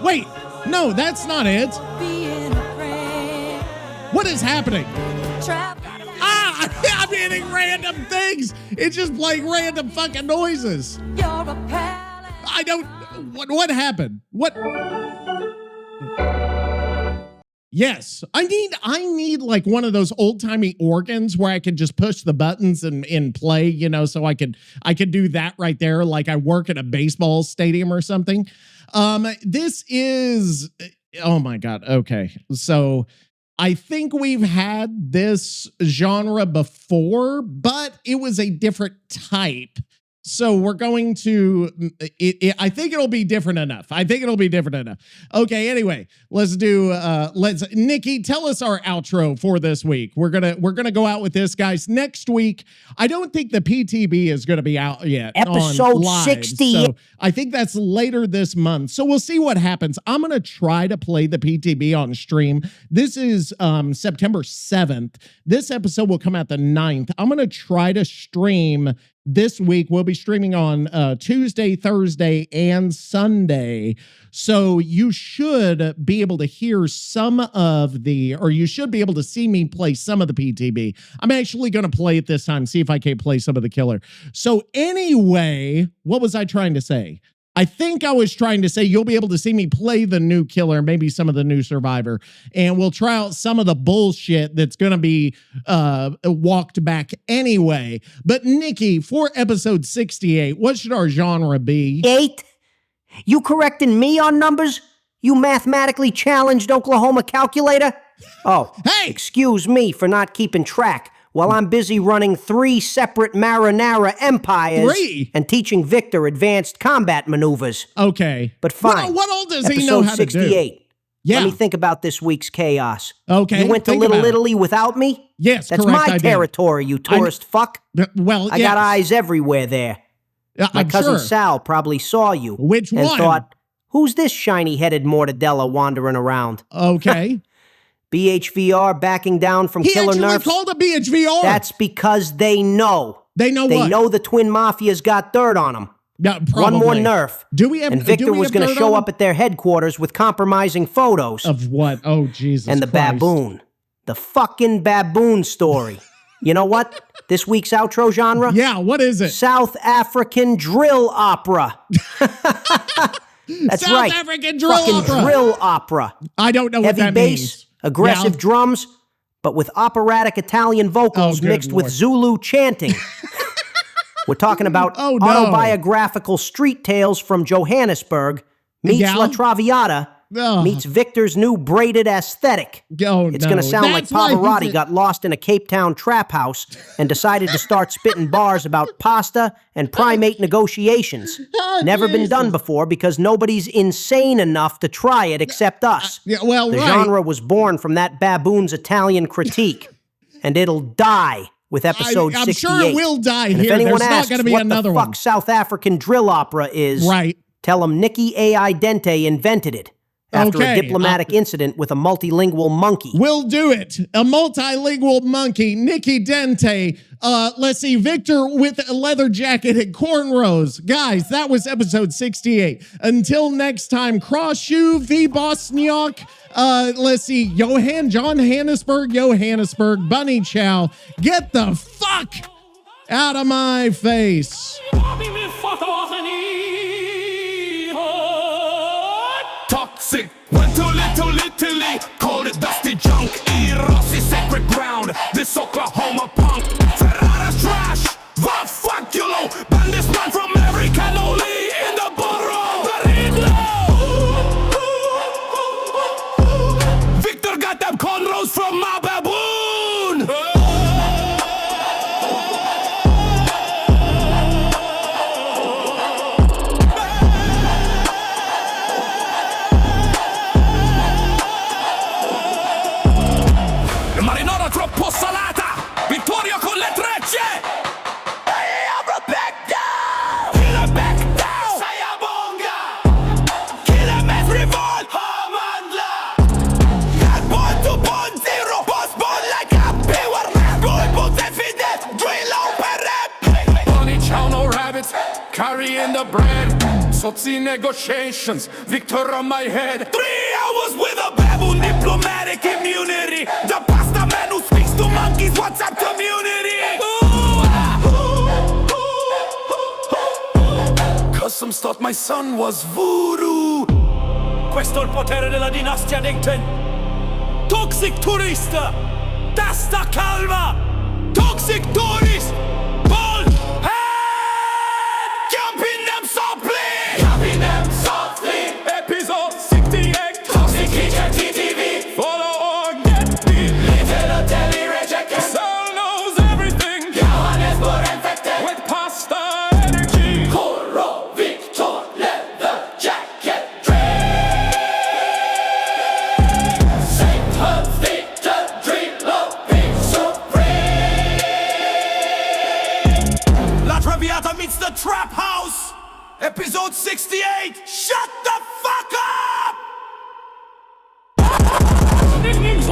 Wait, no, that's not it. What is happening? I'm hitting random things. It's just playing random fucking noises. I don't. What happened? What? Yes, I need like one of those old timey organs where I can just push the buttons and play, you know, so I could do that right there, like I work at a baseball stadium or something. This is, oh my God. Okay, so I think we've had this genre before, but it was a different type. So we're going to, I think it'll be different enough. Okay, anyway, let's Nikki, tell us our outro for this week. We're gonna go out with this, guys. Next week, I don't think the PTB is gonna be out yet. Episode 60. So I think that's later this month. So we'll see what happens. I'm gonna try to play the PTB on stream. This is September 7th. This episode will come out the 9th. I'm gonna try to stream this week. We'll be streaming on Tuesday, Thursday, and Sunday. So you should be able to hear you should be able to see me play some of the PTB. I'm actually going to play it this time, see if I can play some of the killer. So anyway, what was I trying to say? I think I was trying to say you'll be able to see me play the new killer, maybe some of the new survivor, and we'll try out some of the bullshit that's going to be walked back anyway. But Nikki, for episode 68, what should our genre be? 8? You correcting me on numbers? You mathematically challenged Oklahoma calculator? Oh, hey! Excuse me for not keeping track while I'm busy running 3 separate marinara empires 3? And teaching Victor advanced combat maneuvers. Okay. But fine. What all does he know how to do? Episode 68. Yeah. Let me think about this week's chaos. Okay. You went to think Little about it. Italy without me? Yes, That's correct, I my did. territory, you tourist fuck. Well, I got eyes everywhere there. My I'm cousin sure. Sal probably saw you. Which and one? thought, who's this shiny-headed mortadella wandering around? Okay. BHVR backing down from He killer actually nerfs? called a BHVR. That's because they know. They know They what? know the Twin Mafia's got dirt on them. Yeah, One more probably. nerf. Do we have? And Victor do we was have going to dirt show on up at their headquarters with compromising photos. Of what? Oh, Jesus And the Christ. baboon. The fucking baboon story. You know what? This week's outro genre? Yeah, what is it? South African drill opera. That's South right. African drill fucking opera. drill opera. I don't know what Heavy that bass, means. aggressive Yeah. drums, but with operatic Italian vocals Oh, good mixed with Lord. Zulu chanting. We're talking about Oh, no. autobiographical street tales from Johannesburg meets Yeah. La Traviata Ugh. meets Victor's new braided aesthetic. Oh, It's no. going to sound That's like why Pavarotti he's a- got lost in a Cape Town trap house and decided to start spitting bars about pasta and primate negotiations. Oh, Never been Jesus. done before because nobody's insane enough to try it except us. Yeah, well, The right. genre was born from that baboon's Italian critique, and it'll die with episode I'm 68. sure it will die And here. if anyone There's not asks going to be what another the fuck one. South African drill opera is, Right. tell them Nicky A.I. Dente invented it after Okay. a diplomatic incident with a multilingual monkey. We'll do it. A multilingual monkey, Nicky Dente. Let's see, Victor with a leather jacket and cornrows. Guys, that was episode 68. Until next time, Krasue v. Bosniak. Let's see, Johannesburg, Bunny Chow. Get the fuck out of my face. Toxic went to Little Italy, called it dusty junk. Eros is sacred ground, this Oklahoma punk. Ferrara's trash, the fuck you know. Ban this man from every cannoli in the borough. Victor got them cornrows from my baboon. Marinara troppo salata, vittoria con le trecce. Kill him back down. Sayabonga. Kill him as revolt. Hamandla. Got 1.2.0. Postpone like a pure rap. Boy, put that fit that. Drill open rap. Bunny chow, no rabbits. Carrying the bread. Sotsy negotiations. Victor on my head. 3 hours with a baboon. Diplomatic immunity. The pasta man who speaks to monkeys. WhatsApp community. Customs thought my son was voodoo. Questo è il potere della dinastia Nickton. Toxic turista, testa calma. Toxic tourist. Ball head. Jumping them softly. Jumping them softly. Episode 68. Toxic Teacher TTV. Follow or get beat. Little Telly Rejection. Soul knows everything. Johannesburg infected. With pasta energy. Corro Victor leather jacket. Satan's Victor dream loving supreme. La Traviata meets the Trap House. Episode 68. Shut the fuck up! Nick's